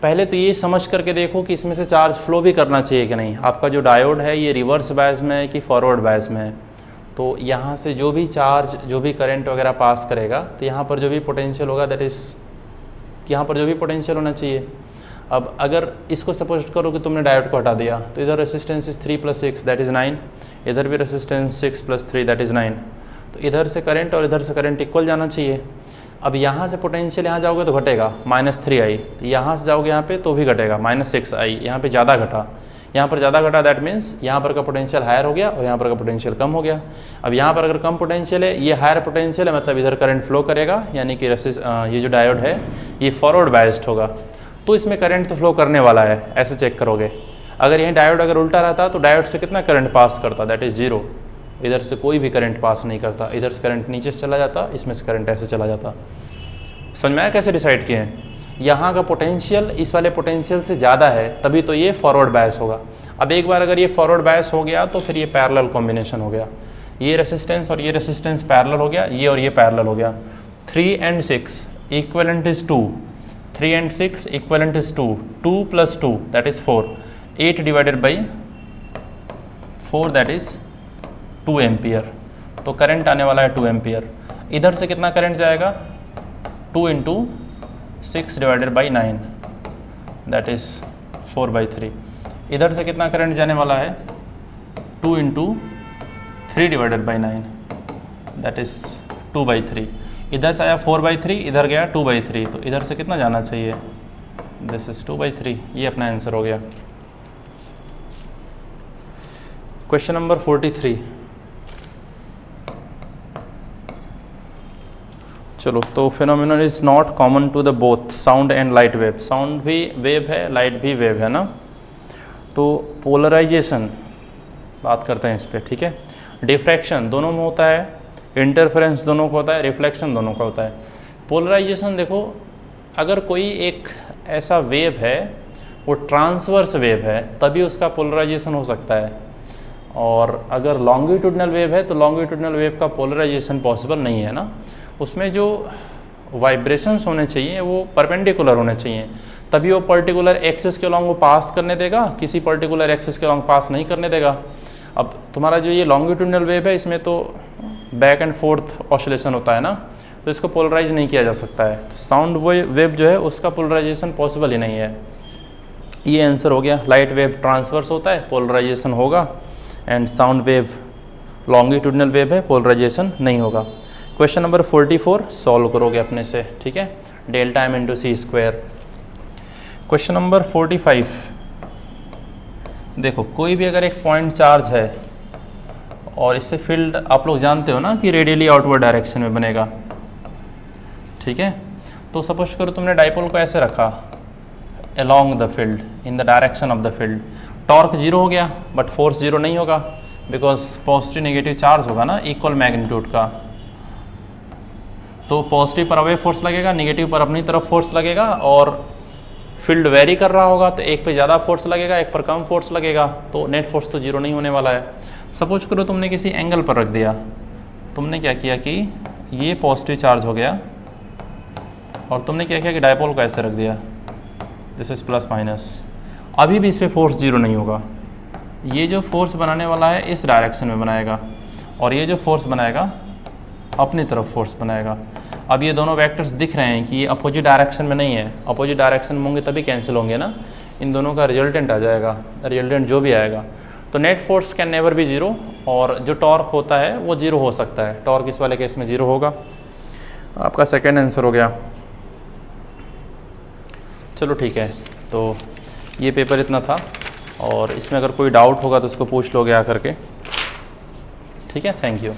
पहले तो ये समझ करके देखो कि इसमें से चार्ज फ्लो भी करना चाहिए कि नहीं। आपका जो डायोड है ये रिवर्स बायस में है कि फॉरवर्ड बायस में है, तो यहाँ से जो भी चार्ज, जो भी करंट वगैरह पास करेगा तो यहाँ पर जो भी पोटेंशियल होगा दैट इज़, यहाँ पर जो भी पोटेंशियल होना चाहिए। अब अगर इसको सपोज करो कि तुमने डायोड को हटा दिया तो इधर रेसिस्टेंस इज 3 + 6 दैट इज़ 9, इधर भी रेसिस्टेंस 6 + 3 दैट इज़ 9, तो इधर से करंट और इधर से करंट इक्वल जाना चाहिए। अब यहाँ से पोटेंशियल यहाँ जाओगे तो घटेगा -3i, यहाँ से जाओगे यहाँ पे तो भी घटेगा -6i, यहाँ पे ज़्यादा घटा, यहाँ पर ज़्यादा घटा, दैट मीन्स यहाँ पर का पोटेंशियल हायर हो गया और यहाँ पर का पोटेंशियल कम हो गया। अब यहाँ पर अगर कम पोटेंशियल है, ये हायर पोटेंशियल है, मतलब इधर करंट फ्लो करेगा, यानी कि ये जो डायोड है ये फॉरवर्ड बायस्ड होगा, तो इसमें करंट तो फ्लो करने वाला है, ऐसे चेक करोगे। अगर यही डायोड अगर उल्टा रहता तो डायोड से कितना करंट पास करता, दैट इज़ 0, इधर से कोई भी करंट पास नहीं करता, इधर से करंट नीचे से चला जाता, इसमें से करंट ऐसे चला जाता। समझ में आया कैसे डिसाइड किए हैं? यहाँ का पोटेंशियल इस वाले पोटेंशियल से ज़्यादा है, तभी तो ये फॉरवर्ड बायस होगा। अब एक बार अगर ये फॉरवर्ड बायस हो गया तो फिर ये पैरेलल कॉम्बिनेशन हो गया, ये रेसिस्टेंस और ये रेसिस्टेंस पैरेलल हो गया, ये और ये पैरेलल हो गया। 3 and 6 equivalent is 2, 3 and 6 equivalent is 2, 2 + 2 that is 4, 8 divided by 4 that is 2 ampere, तो करंट आने वाला है 2 एम्पियर। इधर से कितना करंट जाएगा, 2 × 6 डिवाइडेड बाई 9 दैट इज़ 4/3। इधर से कितना करंट जाने वाला है, 2 × 3 डिवाइडेड बाई 9 दैट इज़ 2/3। इधर से आया 4/3, इधर गया 2/3, तो इधर से कितना जाना चाहिए, दिस इज़ 2/3। ये अपना आंसर हो गया। Question number 43। चलो, तो phenomenon is not common to the both sound and light wave. Sound भी वेव है, लाइट भी वेव है ना। तो पोलराइजेशन बात करते हैं इस पर, ठीक है। डिफ्रैक्शन दोनों में होता है, इंटरफेरेंस दोनों का होता है, रिफ्लेक्शन दोनों का होता है। पोलराइजेशन देखो, अगर कोई एक ऐसा वेव है वो ट्रांसवर्स वेव है तभी उसका पोलराइजेशन हो सकता है, और अगर लॉन्गिट्यूडनल वेव है तो लॉन्गिट्यूडनल वेव का पोलराइजेशन पॉसिबल नहीं है ना। उसमें जो वाइब्रेशंस होने चाहिए वो परपेंडिकुलर होने चाहिए, तभी वो पर्टिकुलर एक्सिस के अलॉन्ग वो पास करने देगा, किसी पर्टिकुलर एक्सिस के अलॉन्ग पास नहीं करने देगा। अब तुम्हारा जो ये लॉन्गिट्यूडनल वेव है इसमें तो बैक एंड फोर्थ ऑसिलेशन होता है ना, तो इसको पोलराइज नहीं किया जा सकता है। तो साउंड वेव जो है उसका पोलराइजेशन पॉसिबल ही नहीं है। ये आंसर हो गया। लाइट वेव ट्रांसवर्स होता है, पोलराइजेशन होगा, and sound wave longitudinal wave है, पोलराइजेशन नहीं होगा। क्वेश्चन नंबर 44 सॉल्व करोगे अपने से, ठीक है। डेल्टा एम इंटू सी स्क्वायर। क्वेश्चन नंबर 45, देखो कोई भी अगर एक पॉइंट चार्ज है और इससे फील्ड आप लोग जानते हो ना कि रेडियली आउटवर्ड डायरेक्शन में बनेगा, ठीक है। तो सपोज करो तुमने डाइपोल को ऐसे रखा along the field, in the direction of the field. Torque zero हो गया बट फोर्स जीरो नहीं होगा, बिकॉज पॉजिटिव नेगेटिव चार्ज होगा ना इक्वल मैग्नीट्यूड का। तो पॉजिटिव पर अवे फोर्स लगेगा, नेगेटिव पर अपनी तरफ फोर्स लगेगा, और फील्ड वेरी कर रहा होगा तो एक पे ज़्यादा फोर्स लगेगा, एक पर कम फोर्स लगेगा, तो नेट फोर्स तो जीरो नहीं होने वाला है। सपोज करो तुमने किसी एंगल पर रख दिया, तुमने क्या किया कि ये पॉजिटिव चार्ज हो गया, और तुमने क्या किया कि डायपोल को ऐसे रख दिया, दिस इज प्लस माइनस। अभी भी इस पर फोर्स जीरो नहीं होगा। ये जो फोर्स बनाने वाला है इस डायरेक्शन में बनाएगा, और ये जो फोर्स बनाएगा अपनी तरफ फोर्स बनाएगा। अब ये दोनों वेक्टर्स दिख रहे हैं कि ये अपोजिट डायरेक्शन में नहीं है, अपोजिट डायरेक्शन में होंगे तभी कैंसिल होंगे ना। इन दोनों का रिजल्टेंट आ जाएगा, रिजल्टेंट जो भी आएगा। तो net force can never be zero, और जो टॉर्क होता है वो जीरो हो सकता है। टॉर्क इस वाले केस में जीरो होगा। आपका सेकेंड आंसर हो गया। चलो ठीक है, तो ये पेपर इतना था, और इसमें अगर कोई डाउट होगा तो उसको पूछ लोगे आकर के, ठीक है। Thank you.